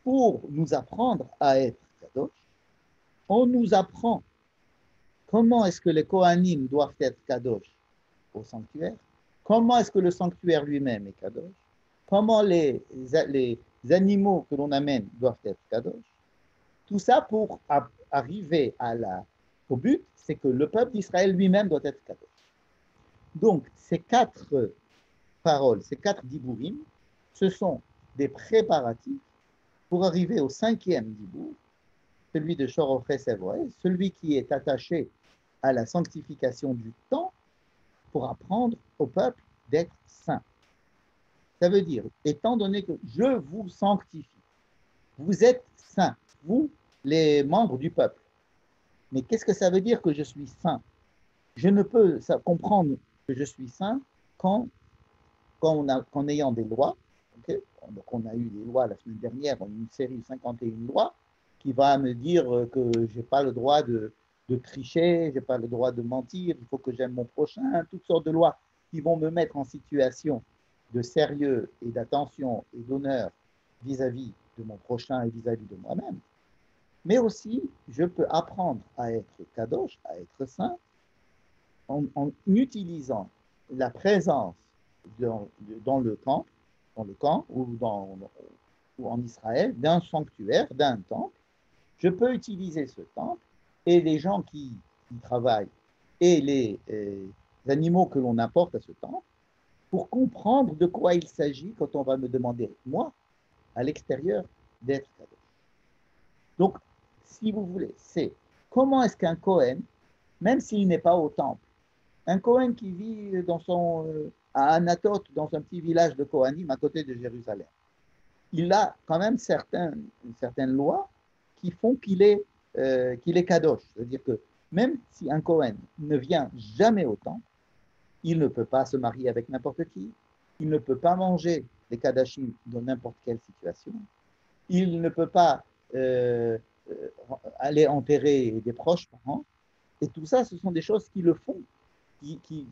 Pour nous apprendre à être kadosh, on nous apprend comment est-ce que les Kohanim doivent être kadosh au sanctuaire, comment est-ce que le sanctuaire lui-même est kadosh, comment les animaux que l'on amène doivent être kadosh. Tout ça pour arriver au but, c'est que le peuple d'Israël lui-même doit être kadosh. Donc, ces 4 paroles, ces 4 dibourim, ce sont des préparatifs pour arriver au 5e dibour, celui de Shorochet Sevroé, celui qui est attaché à la sanctification du temps pour apprendre au peuple d'être saint. Ça veut dire, étant donné que je vous sanctifie, vous êtes saints, vous, les membres du peuple. Mais qu'est-ce que ça veut dire que je suis saint? Je ne peux comprendre que je suis saint qu'en ayant des lois. Okay? Donc on a eu des lois la semaine dernière, une série de 51 lois qui va me dire que je n'ai pas le droit de tricher, je n'ai pas le droit de mentir, il faut que j'aime mon prochain, toutes sortes de lois qui vont me mettre en situation de sérieux et d'attention et d'honneur vis-à-vis de mon prochain et vis-à-vis de moi-même. Mais aussi, je peux apprendre à être kadosh, à être saint, en utilisant la présence dans le camp ou en Israël, d'un sanctuaire, d'un temple. Je peux utiliser ce temple et les gens qui travaillent et les animaux que l'on apporte à ce temple pour comprendre de quoi il s'agit quand on va me demander, moi, à l'extérieur, d'être kadosh. Donc, si vous voulez, c'est comment est-ce qu'un Kohen, même s'il n'est pas au temple, un Kohen qui vit à Anatote, dans un petit village de Kohanim à côté de Jérusalem, il a quand même certaines lois qui font qu'il est kadosh. C'est-à-dire que même si un Kohen ne vient jamais au temple, il ne peut pas se marier avec n'importe qui, il ne peut pas manger des kadashim dans n'importe quelle situation, il ne peut pas aller enterrer des proches parents, et tout ça, ce sont des choses qui le font, qui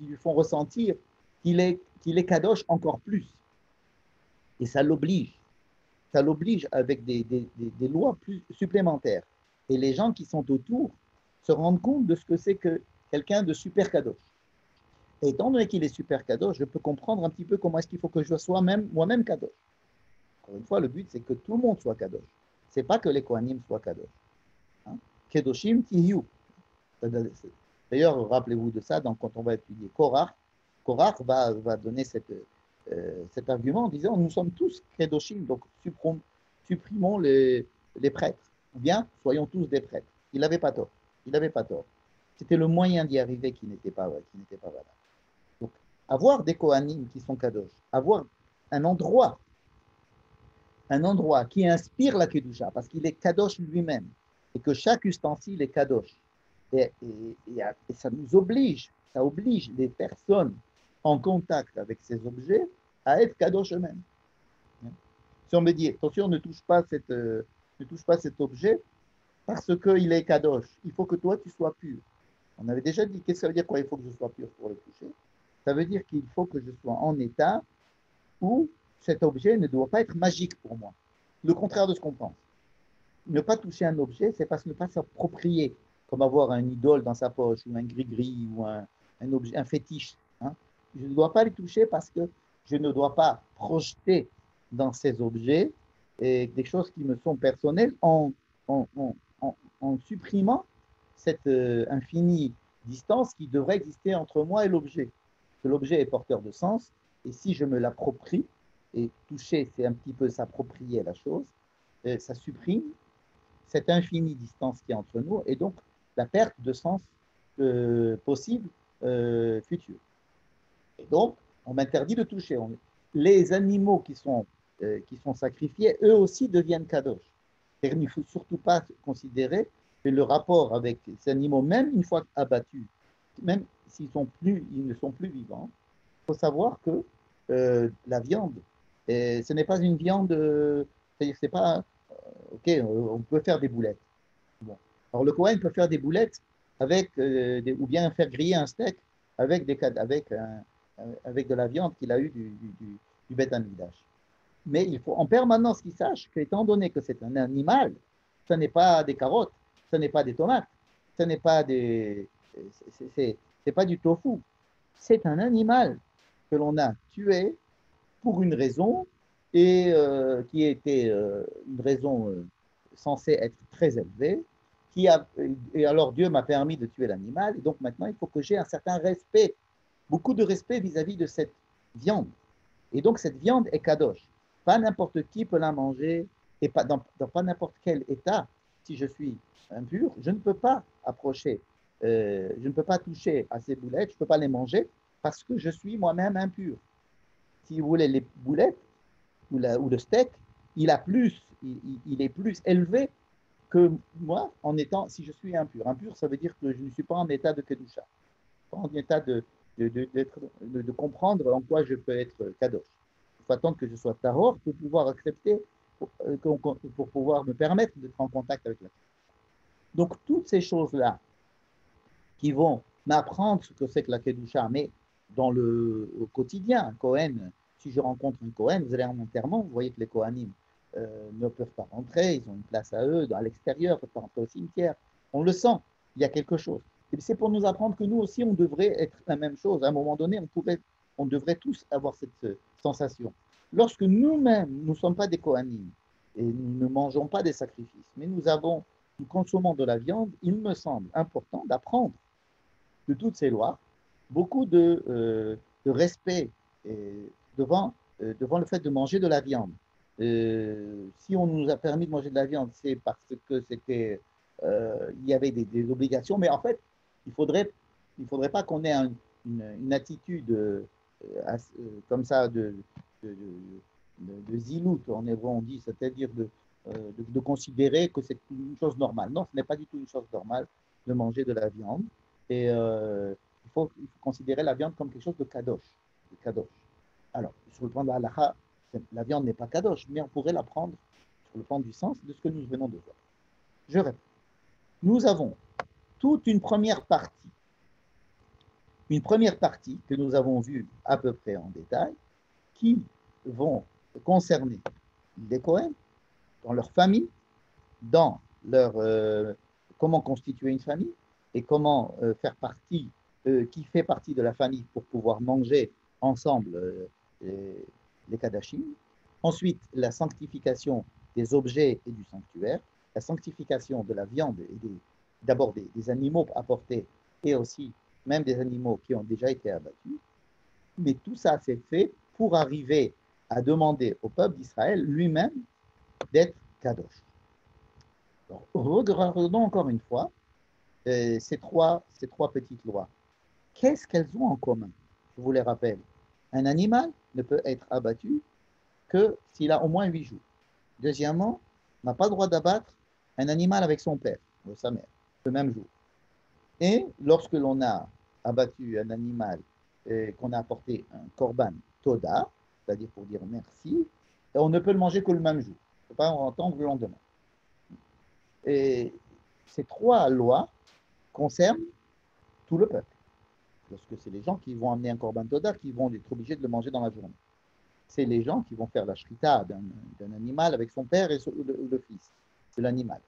lui font ressentir qu'il est kadosh encore plus. Et ça l'oblige avec des lois plus supplémentaires. Et les gens qui sont autour se rendent compte de ce que c'est que quelqu'un de super kadosh. Et étant donné qu'il est super kadosh, je peux comprendre un petit peu comment est-ce qu'il faut que je sois moi-même kadosh. Encore une fois, le but, c'est que tout le monde soit kadosh. Ce n'est pas que les Kohanim soient kadosh. Hein? Kedoshim tihiu. D'ailleurs, rappelez-vous de ça quand on va étudier Korach. Korach va donner cet argument en disant nous sommes tous kedoshim, donc supprimons les prêtres, ou bien soyons tous des prêtres. Il n'avait pas tort. C'était le moyen d'y arriver qui n'était pas valable. Donc, avoir des Kohanim qui sont kadosh, avoir un endroit qui inspire la kedusha, parce qu'il est kadosh lui-même, et que chaque ustensile est kadosh. Et ça oblige les personnes en contact avec ces objets à être kadosh eux-mêmes. Si on me dit, attention, ne touche pas cet objet parce qu'il est kadosh, il faut que toi, tu sois pur. On avait déjà dit, qu'est-ce que ça veut dire quoi, il faut que je sois pur pour le toucher? Ça veut dire qu'il faut que je sois en état où cet objet ne doit pas être magique pour moi. Le contraire de ce qu'on pense. Ne pas toucher un objet, c'est parce que ne pas s'approprier, comme avoir un idole dans sa poche, ou un gris-gris, ou objet, un fétiche. Hein. Je ne dois pas les toucher parce que je ne dois pas projeter dans ces objets des choses qui me sont personnelles en, en, en supprimant cette infinie distance qui devrait exister entre moi et l'objet. Que l'objet est porteur de sens, et si je me l'approprie, et toucher, c'est un petit peu s'approprier la chose, ça supprime cette infinie distance qui est entre nous, et donc la perte de sens possible futur. Et donc, on m'interdit de toucher. Les animaux qui sont sacrifiés, eux aussi deviennent kadosh. Il ne faut surtout pas considérer que le rapport avec ces animaux, même une fois abattus, même s'ils ils ne sont plus vivants, il faut savoir que la viande, ce n'est pas une viande, c'est-à-dire c'est pas, ok, on peut faire des boulettes. Bon. Alors le Cohen peut faire des boulettes avec, ou bien faire griller un steak avec, avec de la viande qu'il a eu du Beth Amikdash. Mais il faut en permanence qu'il sache qu'étant donné que c'est un animal, ce n'est pas des carottes, ce n'est pas des tomates, ce n'est pas c'est pas du tofu. C'est un animal que l'on a tué pour une raison et qui était une raison censée être très élevée. Et alors Dieu m'a permis de tuer l'animal et donc maintenant il faut que j'ai un certain respect, beaucoup de respect vis-à-vis de cette viande. Et donc cette viande est kadosh. Pas n'importe qui peut la manger et pas dans pas n'importe quel état. Si je suis impur, je ne peux pas approcher, je ne peux pas toucher à ces boulettes, je ne peux pas les manger parce que je suis moi-même impur. Si vous voulez, les boulettes ou le steak, il est plus élevé que moi en étant, si je suis impur. Impur, ça veut dire que je ne suis pas en état de kedusha, pas en état de comprendre en quoi je peux être kadosh. Il faut attendre que je sois tahor pour pouvoir accepter, pour pouvoir me permettre d'être en contact avec la terre. Donc, toutes ces choses-là qui vont m'apprendre ce que c'est que la kedusha, mais dans le quotidien, un Cohen, si je rencontre un Cohen, vous allez à un enterrement, vous voyez que les Kohanim ne peuvent pas rentrer, ils ont une place à eux, à l'extérieur, ne peuvent pas rentrer au cimetière. On le sent, il y a quelque chose. Et c'est pour nous apprendre que nous aussi, on devrait être la même chose. À un moment donné, on devrait tous avoir cette sensation. Lorsque nous-mêmes, nous ne sommes pas des Kohanim et nous ne mangeons pas des sacrifices, mais nous consommons de la viande, il me semble important d'apprendre de toutes ces lois, beaucoup de respect devant le fait de manger de la viande. Si on nous a permis de manger de la viande, c'est parce que il y avait des obligations, mais en fait, il faudrait pas qu'on ait une attitude comme ça de zilout, en hébreu on dit, c'est-à-dire de considérer que c'est une chose normale. Non, ce n'est pas du tout une chose normale de manger de la viande. Et il faut considérer la viande comme quelque chose de kadosh. De kadosh. Alors, sur le plan de la halakha, la viande n'est pas kadosh, mais on pourrait la prendre sur le plan du sens de ce que nous venons de voir. Je répète. Nous avons toute une première partie que nous avons vue à peu près en détail, qui vont concerner les Kohen, dans leur famille, dans leur comment constituer une famille et comment faire partie, qui fait partie de la famille pour pouvoir manger ensemble les kadashim. Ensuite, la sanctification des objets et du sanctuaire, la sanctification de la viande et d'abord des animaux apportés et aussi même des animaux qui ont déjà été abattus. Mais tout ça, c'est fait pour arriver à demander au peuple d'Israël lui-même d'être kadosh. Alors, regardons encore une fois ces trois petites lois. Qu'est-ce qu'elles ont en commun? Je vous les rappelle. Un animal ne peut être abattu que s'il a au moins 8 jours. Deuxièmement, on n'a pas le droit d'abattre un animal avec son père ou sa mère le même jour. Et lorsque l'on a abattu un animal, qu'on a apporté un korban toda, c'est-à-dire pour dire merci, et on ne peut le manger que le même jour. On ne peut pas en attendre le lendemain. Et ces trois lois concernent tout le peuple. Parce que c'est les gens qui vont amener un korban toda qui vont être obligés de le manger dans la journée. C'est les gens qui vont faire la shrita d'un animal avec son père et le fils de l'animal.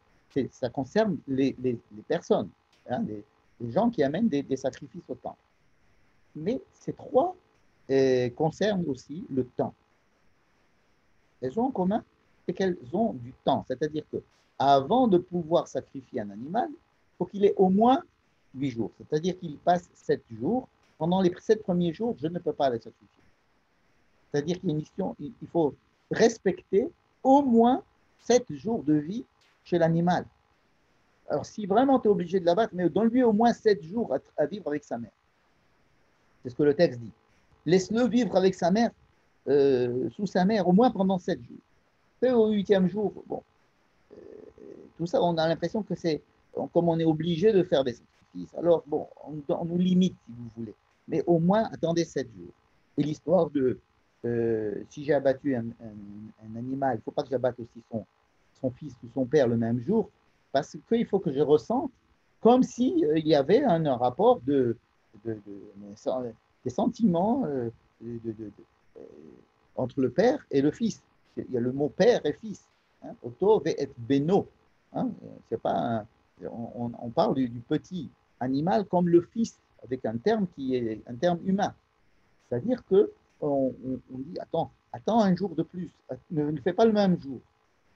Ça concerne les personnes, hein, les gens qui amènent des sacrifices au temple. Mais ces trois concernent aussi le temps. Elles ont en commun, c'est qu'elles ont du temps. C'est-à-dire que avant de pouvoir sacrifier un animal, il faut qu'il ait au moins 8 jours. C'est-à-dire qu'il passe 7 jours. Pendant les 7 premiers jours, je ne peux pas les sacrifier. C'est-à-dire qu'il y a une mission, il faut respecter au moins 7 jours de vie chez l'animal. Alors, si vraiment tu es obligé de l'abattre, mais donne-lui au moins 7 jours à vivre avec sa mère. C'est ce que le texte dit. Laisse-le vivre avec sa mère, sous sa mère, au moins pendant 7 jours. Et au 8e jour, bon, tout ça, on a l'impression que c'est, comme on est obligé de faire des sacrifices, alors bon, on nous limite, si vous voulez. Mais au moins, attendez 7 jours. Et l'histoire de, si j'ai abattu un animal, il ne faut pas que j'abatte aussi son fils ou son père le même jour, parce qu'il faut que je ressente comme s'il y avait un rapport des sentiments entre le père et le fils. Il y a le mot père et fils. Hein, Oto et beno. Hein, c'est pas on parle du petit animal comme le fils, avec un terme qui est un terme humain. C'est-à-dire que on dit attends un jour de plus, ne fais pas le même jour.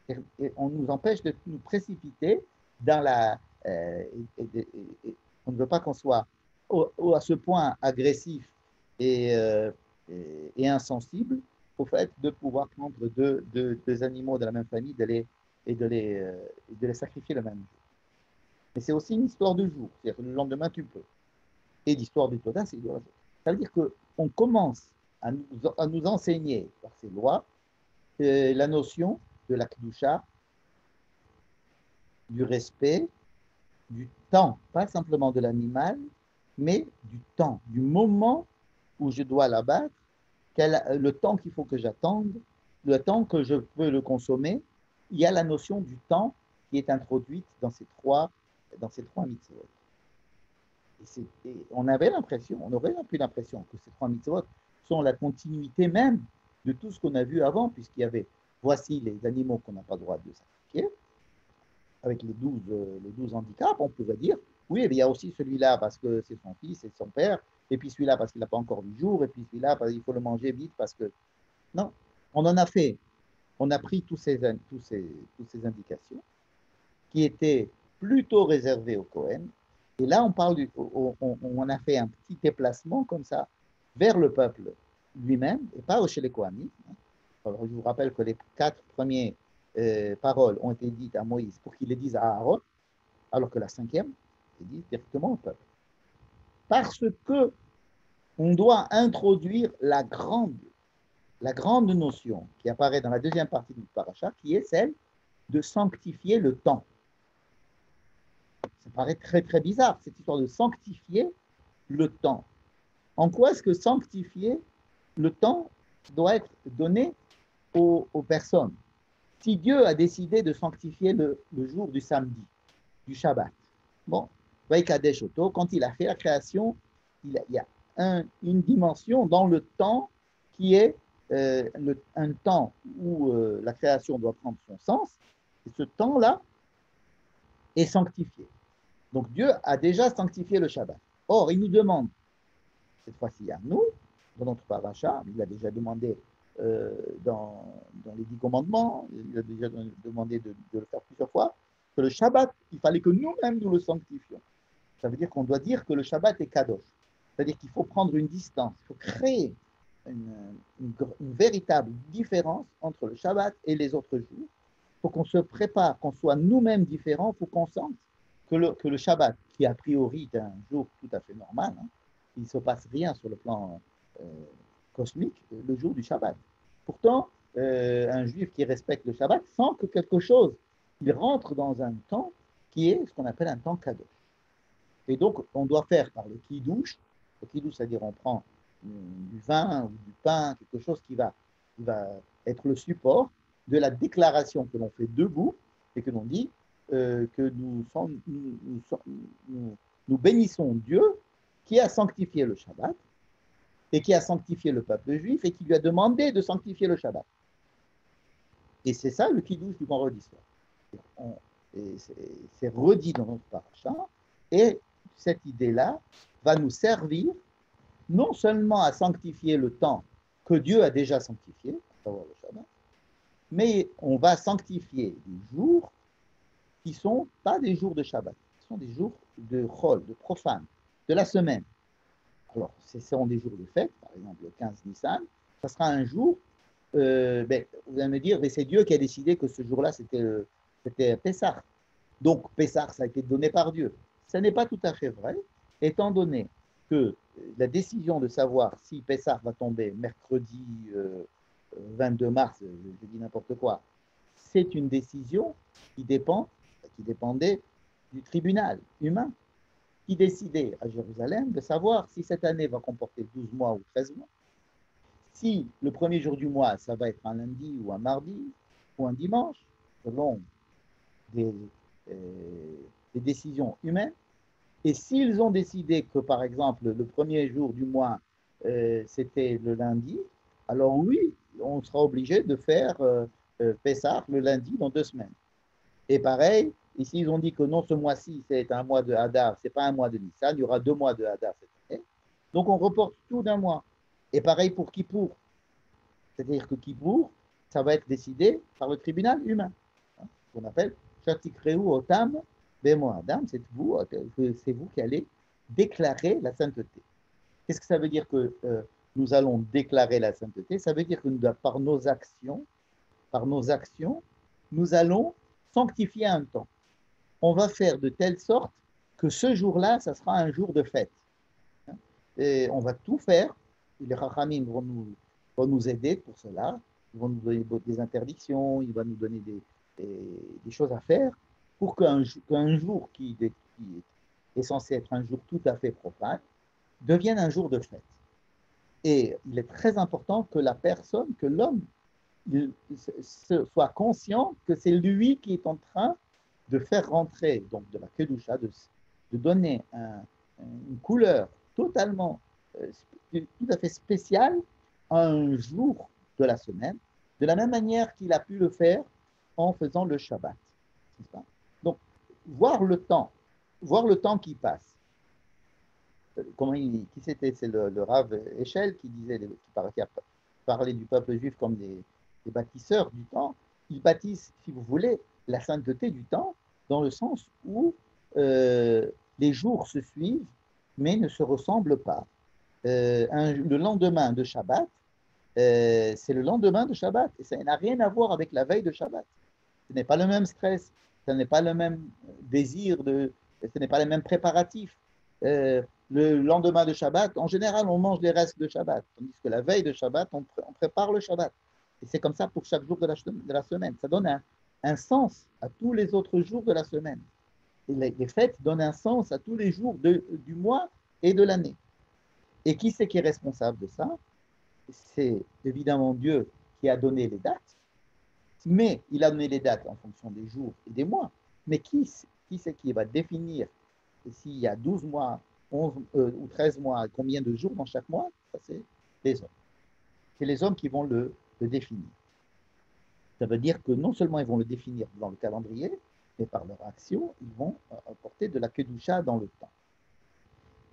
Et on nous empêche de nous précipiter dans la. On ne veut pas qu'on soit à ce point agressif et, insensible au fait de pouvoir prendre deux animaux de la même famille et de les sacrifier le même jour. Mais c'est aussi une histoire de jour, c'est-à-dire que le lendemain tu peux. Et l'histoire du Toda, c'est de jour. Ça veut dire qu'on commence à nous enseigner par ces lois la notion de la Kedusha, du respect, du temps, pas simplement de l'animal, mais du temps, du moment où je dois l'abattre, le temps qu'il faut que j'attende, le temps que je peux le consommer. Il y a la notion du temps qui est introduite dans ces trois mitzvot. Et on aurait pu l'impression que ces trois mitzvot sont la continuité même de tout ce qu'on a vu avant, puisqu'il y avait, voici les animaux qu'on n'a pas le droit de sacrifier, avec les 12 handicaps, on pourrait dire, oui, mais il y a aussi celui-là parce que c'est son fils et son père, et puis celui-là parce qu'il n'a pas encore 8 jours, et puis celui-là parce qu'il faut le manger vite parce que... Non, on en a fait, on a pris toutes ces indications qui étaient plutôt réservées au Cohen, et là on a fait un petit déplacement comme ça vers le peuple lui-même, et pas chez les Kohanim. Alors, je vous rappelle que les 4 premières paroles ont été dites à Moïse pour qu'il les dise à Aaron, alors que la 5e est dite directement au peuple. Parce que on doit introduire la grande notion qui apparaît dans la deuxième partie du paracha, qui est celle de sanctifier le temps. Ça paraît très très bizarre, cette histoire de sanctifier le temps. En quoi est-ce que sanctifier le temps doit être donné aux personnes? Si Dieu a décidé de sanctifier le jour du samedi, du Shabbat, bon, Vaikadesh Oto, quand il a fait la création, il y a une dimension dans le temps qui est un temps où la création doit prendre son sens, et ce temps-là est sanctifié. Donc Dieu a déjà sanctifié le Shabbat. Or, il nous demande, cette fois-ci à nous, dans notre paracha, il a déjà demandé dans les 10 commandements, il a déjà demandé de le faire plusieurs fois, que le Shabbat, il fallait que nous-mêmes nous le sanctifions. Ça veut dire qu'on doit dire que le Shabbat est kadosh. C'est-à-dire qu'il faut prendre une distance, il faut créer une véritable différence entre le Shabbat et les autres jours. Il faut qu'on se prépare, qu'on soit nous-mêmes différents, il faut qu'on sente que le Shabbat, qui a priori est un jour tout à fait normal, hein, il ne se passe rien sur le plan cosmique le jour du Shabbat. Pourtant, un juif qui respecte le Shabbat sent que quelque chose, il rentre dans un temps qui est ce qu'on appelle un temps kadosh. Et donc, on doit faire par le kiddush. Le kiddush, c'est-à-dire on prend du vin ou du pain, quelque chose qui va va être le support de la déclaration que l'on fait debout et que l'on dit que nous bénissons Dieu qui a sanctifié le Shabbat et qui a sanctifié le peuple juif et qui lui a demandé de sanctifier le Shabbat. Et c'est ça le kiddush du vendredi soir. C'est redit dans notre paracha et cette idée-là va nous servir non seulement à sanctifier le temps que Dieu a déjà sanctifié, à savoir le Shabbat, mais on va sanctifier des jours qui ne sont pas des jours de Shabbat, ce sont des jours de chol, de profane, de la semaine. Alors, ce seront des jours de fête, par exemple le 15 Nissan, ça sera un jour, vous allez me dire, mais c'est Dieu qui a décidé que ce jour-là, c'était Pessah. Donc, Pessah, ça a été donné par Dieu. Ce n'est pas tout à fait vrai, étant donné que la décision de savoir si Pessah va tomber mercredi 22 mars, je dis n'importe quoi, c'est une décision qui dépendait du tribunal humain, qui décidait à Jérusalem de savoir si cette année va comporter 12 mois ou 13 mois, si le premier jour du mois, ça va être un lundi ou un mardi ou un dimanche, selon des décisions humaines. Et s'ils ont décidé que, par exemple, le premier jour du mois, c'était le lundi, alors oui, on sera obligé de faire Pessah le lundi dans 2 semaines. Et pareil, ici, ils ont dit que non, ce mois-ci, c'est un mois de Hadar, ce n'est pas un mois de Nissan, il y aura 2 mois de Hadar cette année. Donc, on reporte tout d'un mois. Et pareil pour Kippour. C'est-à-dire que Kippour, ça va être décidé par le tribunal humain, qu'on appelle Shatikreu Otam Bemo Adam, c'est vous qui allez déclarer la sainteté. Qu'est-ce que ça veut dire que nous allons déclarer la sainteté? Ça veut dire que par nos actions, nous allons sanctifier un temps. On va faire de telle sorte que ce jour-là, ça sera un jour de fête. Et on va tout faire. Les Chachamim vont nous aider pour cela. Ils vont nous donner des interdictions, ils vont nous donner des choses à faire pour qu'un jour qui est censé être un jour tout à fait profane devienne un jour de fête. Et il est très important que la personne, que l'homme, soit conscient que c'est lui qui est en train de faire rentrer, donc de la Kedusha, de donner une couleur totalement, tout à fait spéciale à un jour de la semaine, de la même manière qu'il a pu le faire en faisant le Shabbat. Donc, voir le temps qui passe. Qui c'était? C'est le Rav Eshel qui disait, qui parlait du peuple juif comme des bâtisseurs du temps. Ils bâtissent, si vous voulez, la sainteté du temps dans le sens où les jours se suivent mais ne se ressemblent pas. Le lendemain de Shabbat, c'est le lendemain de Shabbat et ça n'a rien à voir avec la veille de Shabbat. Ce n'est pas le même stress, ce n'est pas le même désir, ce n'est pas les mêmes préparatifs. Le lendemain de Shabbat, en général, on mange les restes de Shabbat, tandis que la veille de Shabbat, on prépare le Shabbat. Et c'est comme ça pour chaque jour de la semaine. Ça donne un sens à tous les autres jours de la semaine. Et les fêtes donnent un sens à tous les jours du mois et de l'année. Et qui c'est qui est responsable de ça? C'est évidemment Dieu qui a donné les dates, mais il a donné les dates en fonction des jours et des mois. Mais qui c'est qui va définir s'il y a 12 mois, 11 ou 13 mois, combien de jours dans chaque mois? Ça, c'est les hommes. C'est les hommes qui vont le définir. Ça veut dire que non seulement ils vont le définir dans le calendrier, mais par leur action, ils vont apporter de la kedusha dans le temps.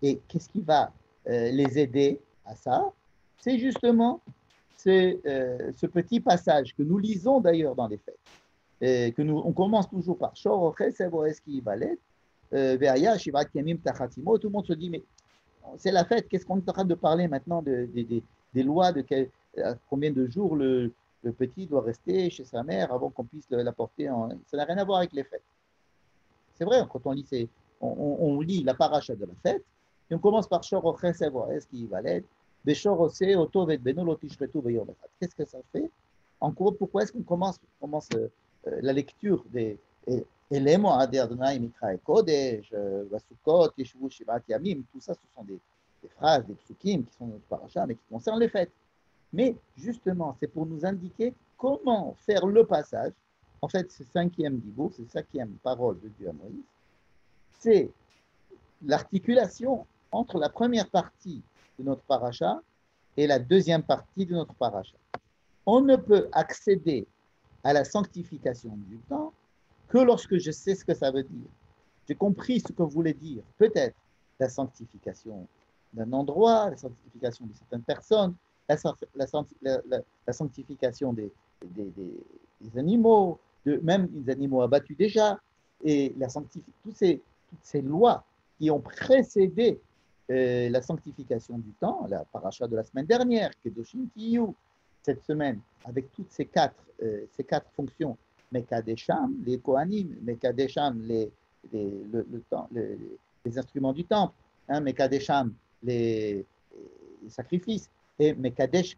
Et qu'est-ce qui va les aider à ça? C'est justement ce petit passage que nous lisons d'ailleurs dans les fêtes. On commence toujours par Shor Eski Valet, Veaya Shivat Yamim Tachatimo. Tout le monde se dit, mais c'est la fête, qu'est-ce qu'on est en train de parler maintenant des lois, combien de jours le petit doit rester chez sa mère avant qu'on puisse l'apporter Ça n'a rien à voir avec les fêtes. C'est vrai, quand on lit la paracha de la fête, et on commence par Shor Eski Valet, Qu'est-ce que ça fait? En gros, pourquoi est-ce qu'on commence la lecture des Elemo Adonai Mikra Kodesh, Vasukot, Yeshuvu Shivat Yamim, tout ça, ce sont des phrases, des psukim qui sont dans le paracha, mais qui concernent les fêtes. Mais justement, c'est pour nous indiquer comment faire le passage. En fait, ce cinquième dibour, c'est cinquième parole de Dieu à Moïse, c'est l'articulation entre la première partie de notre paracha et la deuxième partie de notre paracha. On ne peut accéder à la sanctification du temps que lorsque je sais ce que ça veut dire. J'ai compris ce que voulait dire, peut-être, la sanctification d'un endroit, la sanctification de certaines personnes, la sanctification des animaux, même des animaux abattus déjà, et toutes ces lois qui ont précédé la sanctification du temps, la paracha de la semaine dernière, Kedoshim Tiyu, cette semaine, avec toutes ces quatre fonctions, Mekadesham, les Kohanim, Mekadesham, les instruments du temple, hein, Mekadesham, les sacrifices, et Mekadeshrem,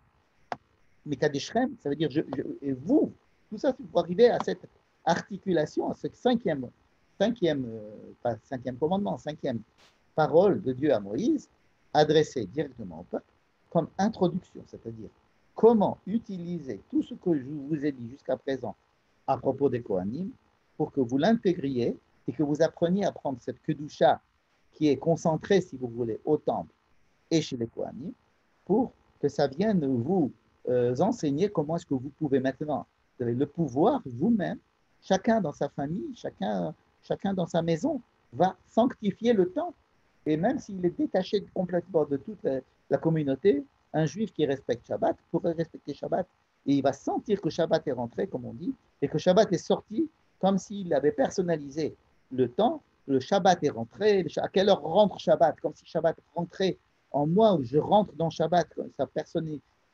ça veut dire et vous, tout ça, c'est pour arriver à cette articulation, à ce pas cinquième commandement, cinquième parole de Dieu à Moïse, adressée directement au peuple, comme introduction, c'est-à-dire comment utiliser tout ce que je vous ai dit jusqu'à présent à propos des Kohanim pour que vous l'intégriez et que vous appreniez à prendre cette kedusha qui est concentrée, si vous voulez, au temple et chez les Kohanim, pour que ça vienne vous enseigner comment est-ce que vous pouvez maintenant, vous avez le pouvoir vous-même, chacun dans sa famille, chacun dans sa maison, va sanctifier le temps. Et même s'il est détaché complètement de toute la communauté, un juif qui respecte Shabbat pourrait respecter Shabbat. Et il va sentir que Shabbat est rentré, comme on dit, et que Shabbat est sorti comme s'il avait personnalisé le temps. Le Shabbat est rentré. À quelle heure rentre Shabbat? Comme si Shabbat rentrait en moi, où je rentre dans Shabbat. Ça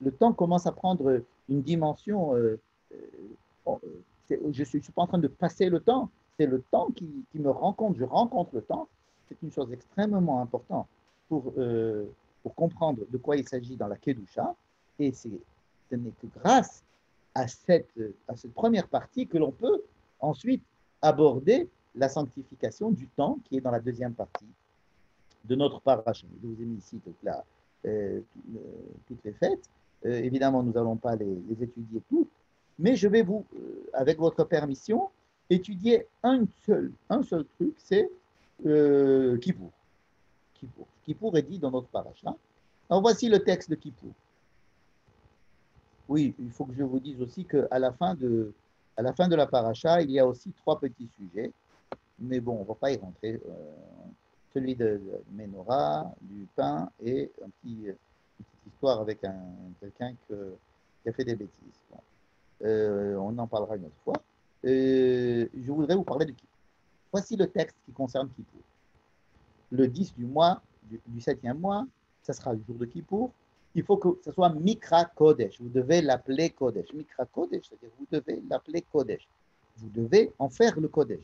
le temps commence à prendre une dimension. Je ne suis pas en train de passer le temps. C'est le temps qui me rencontre. Je rencontre le temps. C'est une chose extrêmement importante pour comprendre de quoi il s'agit dans la Kedusha. Et ce n'est que grâce à cette première partie que l'on peut ensuite aborder la sanctification du temps qui est dans la deuxième partie de notre paracha. Je vous ai mis ici toutes les fêtes. Évidemment, nous n'allons pas les étudier toutes, mais je vais vous, avec votre permission, étudier un seul truc, c'est Kippour. Kippour est dit dans notre paracha. Alors voici le texte de Kippour. Oui, il faut que je vous dise aussi qu'à la fin de la paracha, il y a aussi 3 petits sujets, mais bon, on ne va pas y rentrer. Celui de Ménorah, du pain et une petite histoire avec quelqu'un qui a fait des bêtises. Bon. On en parlera une autre fois. Je voudrais vous parler de Kippour. Voici le texte qui concerne Kippour. Le 10 du mois, du 7e mois, ça sera le jour de Kippour. Il faut que ce soit Mikra Kodesh. Vous devez l'appeler Kodesh. Mikra Kodesh, c'est-à-dire vous devez l'appeler Kodesh. Vous devez en faire le Kodesh.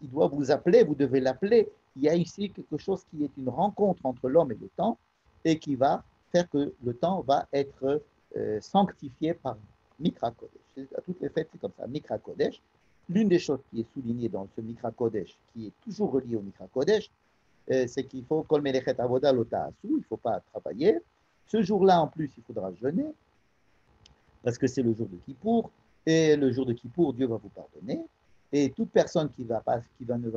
Il doit vous appeler, vous devez l'appeler. Il y a ici quelque chose qui est une rencontre entre l'homme et le temps et qui va faire que le temps va être sanctifié par Mikra Kodesh. À toutes les fêtes, c'est comme ça, Mikra Kodesh. L'une des choses qui est soulignée dans ce Mikra Kodesh, qui est toujours relié au Mikra Kodesh, c'est qu'il faut Kol Melechet Avoda Lota Asu, il ne faut pas travailler. Ce jour-là, en plus, il faudra jeûner, parce que c'est le jour de Kippour, et le jour de Kippour, Dieu va vous pardonner, et toute personne qui ne va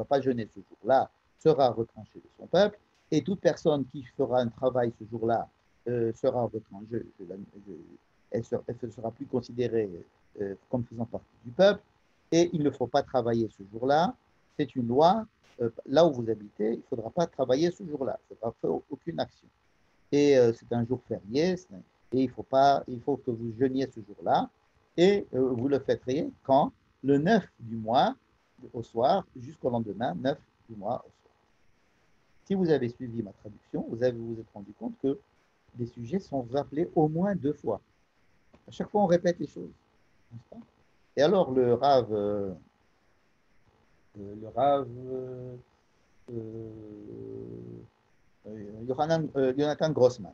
pas jeûner ce jour-là sera retranchée de son peuple, et toute personne qui fera un travail ce jour-là sera retranchée, elle ne sera plus considérée comme faisant partie du peuple, et il ne faut pas travailler ce jour-là. C'est une loi. Là où vous habitez, il ne faudra pas travailler ce jour-là. Il ne faudra faire aucune action. Et c'est un jour férié, et il faut que vous jeûniez ce jour-là, et vous le fêterez quand? Le 9 du mois au soir, jusqu'au lendemain, 9 du mois au soir. Si vous avez suivi ma traduction, vous vous êtes rendu compte que les sujets sont rappelés au moins 2 fois. À chaque fois, on répète les choses. N'est-ce pas? Et alors, le Rav Jonathan Grossman.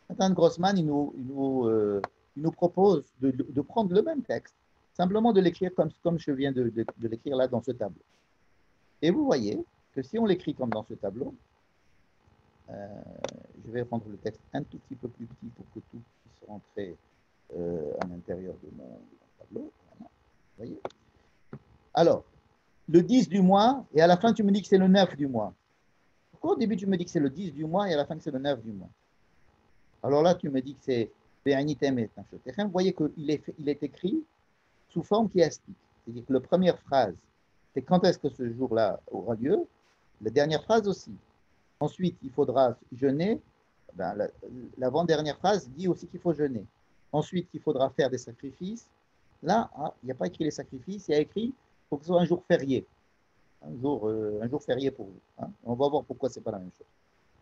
Jonathan Grossman, il nous propose de prendre le même texte, simplement de l'écrire comme je viens de l'écrire là dans ce tableau. Et vous voyez que si on l'écrit comme dans ce tableau, je vais rendre le texte un tout petit peu plus petit pour que tout puisse rentrer à l'intérieur de mon tableau. Voilà. Vous voyez? Alors, le 10 du mois, et à la fin, tu me dis que c'est le 9 du mois. Pourquoi au début, tu me dis que c'est le 10 du mois et à la fin, que c'est le 9 du mois? Alors là, tu me dis que c'est Béanitem et Nafshotechem. Vous voyez qu'il est écrit sous forme chiastique. C'est-à-dire que la première phrase, c'est quand est-ce que ce jour-là aura lieu. La dernière phrase aussi. Ensuite, il faudra jeûner. Ben, l'avant-dernière phrase dit aussi qu'il faut jeûner. Ensuite, il faudra faire des sacrifices. Là, il n'y a pas écrit les sacrifices, il y a écrit qu'il faut que ce soit un jour férié. Un jour férié pour vous. Hein. On va voir pourquoi ce n'est pas la même chose.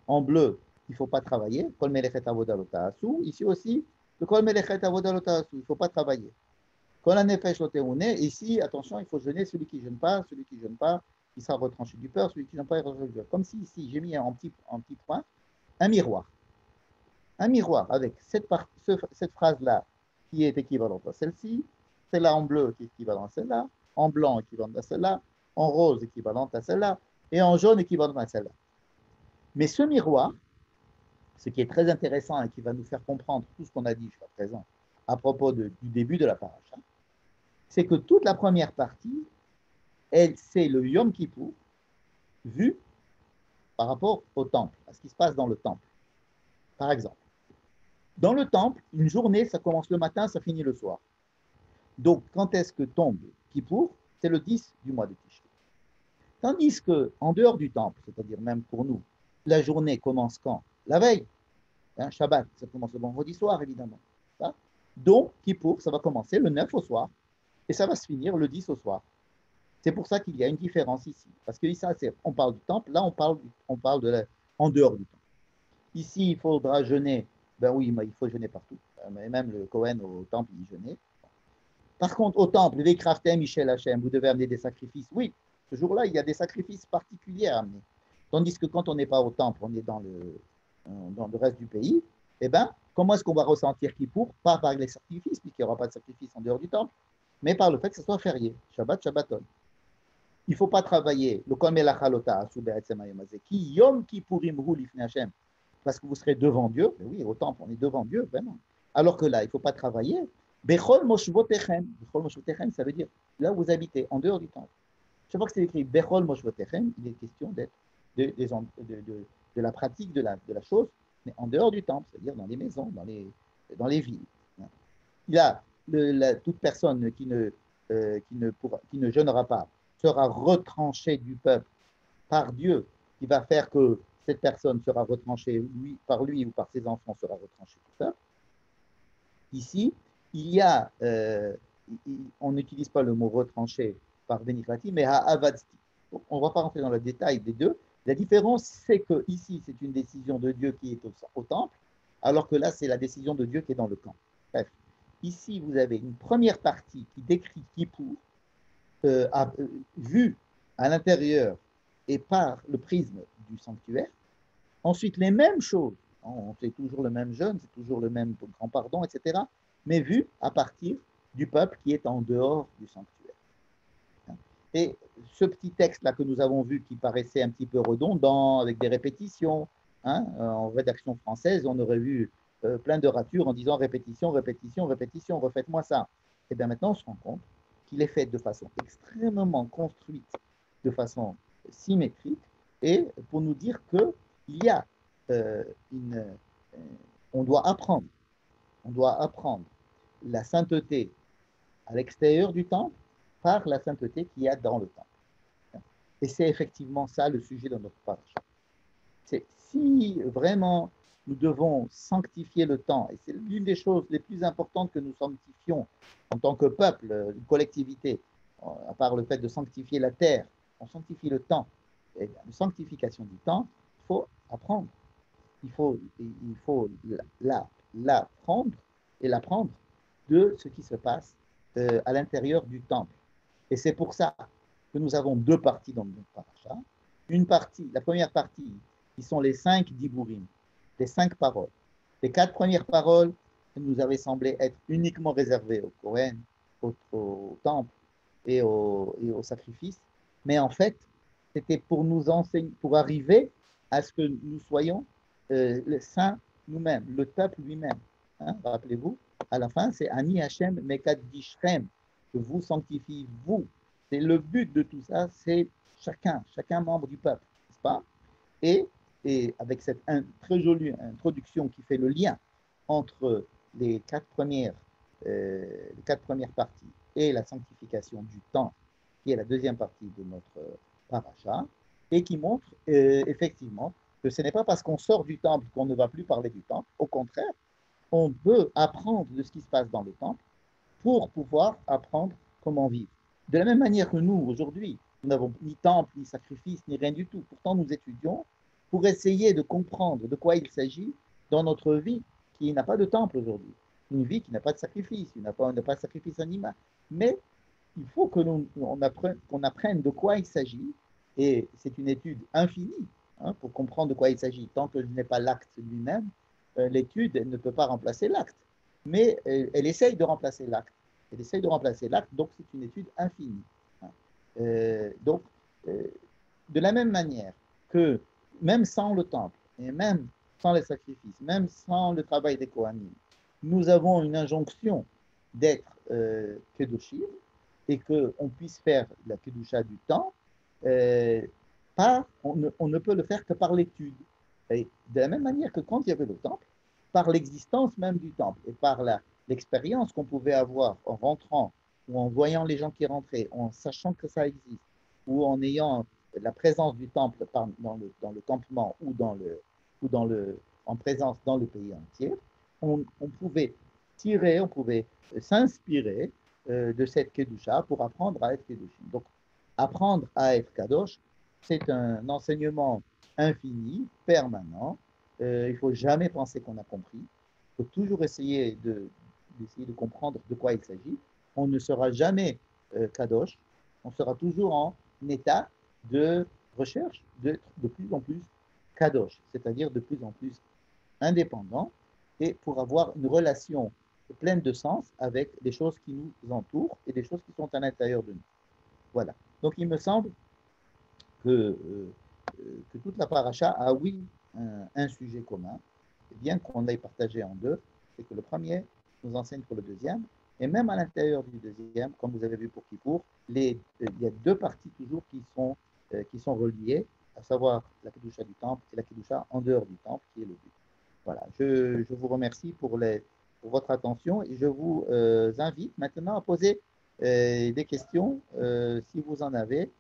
En bleu, il ne faut pas travailler. Kol melechet avoda lo ta'asu. Ici aussi, le kol melechet avoda lo ta'asu. Il ne faut pas travailler. Kol hanefesh lo te'uneh. Ici, attention, il faut jeûner. Celui qui ne jeûne pas, il sera retranché du peur. Celui qui ne jeûne pas, il sera retranché du peur. Comme si ici, j'ai mis en petit point un miroir. Un miroir avec cette phrase-là qui est équivalente à celle-ci, celle-là en bleu qui est équivalente à celle-là, en blanc équivalente à celle-là, en rose équivalente à celle-là, et en jaune équivalente à celle-là. Mais ce miroir, ce qui est très intéressant et qui va nous faire comprendre tout ce qu'on a dit jusqu'à présent à propos du début de la paracha, c'est que toute la première partie, c'est le Yom Kippour vu par rapport au temple, à ce qui se passe dans le temple. Par exemple, dans le temple, une journée, ça commence le matin, ça finit le soir. Donc, quand est-ce que tombe Kippour? C'est le 10 du mois de Tishri. Tandis qu'en dehors du temple, c'est-à-dire même pour nous, la journée commence quand? La veille. Hein, Shabbat, ça commence le vendredi soir, évidemment. Ça. Donc, Kippour, ça va commencer le 9 au soir et ça va se finir le 10 au soir. C'est pour ça qu'il y a une différence ici. Parce que ici, on parle du temple, là, on parle en dehors du temple. Ici, il faudra jeûner. Ben oui, mais il faut jeûner partout. Même le Kohen au temple, il jeûnait. Par contre, au temple, Vekraftem, Michel Hachem, vous devez amener des sacrifices. Oui, ce jour-là, il y a des sacrifices particuliers à amener. Tandis que quand on n'est pas au temple, on est dans le reste du pays, eh bien, comment est-ce qu'on va ressentir Kippour? Pas par les sacrifices, puisqu'il n'y aura pas de sacrifice en dehors du temple, mais par le fait que ce soit férié, Shabbat, Shabbaton. Il ne faut pas travailler le Kol Melachalota, qui Yom Kippourim Hu Lifnei Hashem, parce que vous serez devant Dieu. Mais oui, au temple, on est devant Dieu, vraiment. Alors que là, il ne faut pas travailler. Bechol Moshvotechem. Bechol Moshvotechem, ça veut dire là où vous habitez, en dehors du temple. Chaque fois que c'est écrit Bechol Moshvotechem, il est question d'être de la pratique de la chose, mais en dehors du temple, c'est-à-dire dans les maisons, dans les villes. Il y a toute personne qui ne jeûnera pas sera retranchée du peuple par Dieu, qui va faire que cette personne sera retranchée par lui ou par ses enfants sera retranchée du peuple. Ici, il y a, on n'utilise pas le mot retranché par Benikrati, mais à Avadsti. On ne va pas rentrer dans le détail des deux. La différence, c'est que ici, c'est une décision de Dieu qui est au temple, alors que là, c'est la décision de Dieu qui est dans le camp. Bref, ici, vous avez une première partie qui décrit Kippour, vu à l'intérieur et par le prisme du sanctuaire. Ensuite, les mêmes choses, on fait toujours le même jeûne, c'est toujours le même grand pardon, etc., mais vu à partir du peuple qui est en dehors du sanctuaire. Et ce petit texte-là que nous avons vu qui paraissait un petit peu redondant, avec des répétitions, en rédaction française, on aurait vu plein de ratures en disant répétition, répétition, répétition, refaites-moi ça. Et bien maintenant, on se rend compte qu'il est fait de façon extrêmement construite, de façon symétrique, et pour nous dire qu'il y a on doit apprendre la sainteté à l'extérieur du temple par la sainteté qu'il y a dans le temple. Et c'est effectivement ça le sujet de notre paracha. C'est si vraiment nous devons sanctifier le temps, et c'est l'une des choses les plus importantes que nous sanctifions en tant que peuple, une collectivité, à part le fait de sanctifier la terre, on sanctifie le temps. Et la sanctification du temps, il faut apprendre. Il faut l'apprendre et l'apprendre de ce qui se passe à l'intérieur du temple. Et c'est pour ça que nous avons deux parties dans notre paracha. Une partie, la première partie, qui sont les 5 diburim, les 5 paroles. Les 4 premières paroles nous avaient semblé être uniquement réservées au Kohen, au temple et au sacrifice. Mais en fait, c'était pour nous enseigner, pour arriver à ce que nous soyons le saint nous-mêmes, le peuple lui-même. Hein, rappelez-vous, à la fin, c'est Ani Hashem Mekadishrem, que vous sanctifiez vous. C'est le but de tout ça, c'est chacun membre du peuple, n'est-ce pas? Et, et avec cette très jolie introduction qui fait le lien entre les quatre premières parties et la sanctification du temps, qui est la deuxième partie de notre paracha, et qui montre effectivement que ce n'est pas parce qu'on sort du temple qu'on ne va plus parler du temple. Au contraire, on peut apprendre de ce qui se passe dans le temple pour pouvoir apprendre comment vivre. De la même manière que nous, aujourd'hui, nous n'avons ni temple, ni sacrifice, ni rien du tout. Pourtant, nous étudions pour essayer de comprendre de quoi il s'agit dans notre vie qui n'a pas de temple aujourd'hui. Une vie qui n'a pas de sacrifice, qui n'a pas de sacrifice animal. Mais il faut que qu'on apprenne de quoi il s'agit, et c'est une étude infinie hein, pour comprendre de quoi il s'agit. Tant que je n'ai pas l'acte lui-même, l'étude ne peut pas remplacer l'acte, mais elle essaye de remplacer l'acte. Elle essaye de remplacer l'acte, donc c'est une étude infinie. Hein. Donc, de la même manière que même sans le temple, et même sans les sacrifices, même sans le travail des Kohanim, nous avons une injonction d'être Kedoshim, et qu'on puisse faire la Kedusha du temps, on ne peut le faire que par l'étude. Et de la même manière que quand il y avait le temple, par l'existence même du temple et par l'expérience qu'on pouvait avoir en rentrant ou en voyant les gens qui rentraient, en sachant que ça existe, ou en ayant la présence du temple dans le campement en présence dans le pays entier, on pouvait tirer, on pouvait s'inspirer de cette Kedusha pour apprendre à être Kedushim. Donc, apprendre à être Kadosh, c'est un enseignement infini, permanent. Il ne faut jamais penser qu'on a compris. Il faut toujours essayer d'essayer de comprendre de quoi il s'agit. On ne sera jamais Kadosh. On sera toujours en état de recherche d'être de plus en plus Kadosh, c'est-à-dire de plus en plus indépendant et pour avoir une relation pleine de sens avec les choses qui nous entourent et des choses qui sont à l'intérieur de nous. Voilà. Donc il me semble que toute la paracha a, oui, un sujet commun, bien qu'on l'ait partagé en deux, c'est que le premier nous enseigne pour le deuxième, et même à l'intérieur du deuxième, comme vous avez vu pour Kippour, il y a deux parties toujours qui sont reliées, à savoir la Kedusha du temple et la Kedusha en dehors du temple, qui est le but. Voilà, je vous remercie pour votre attention et je vous invite maintenant à poser des questions si vous en avez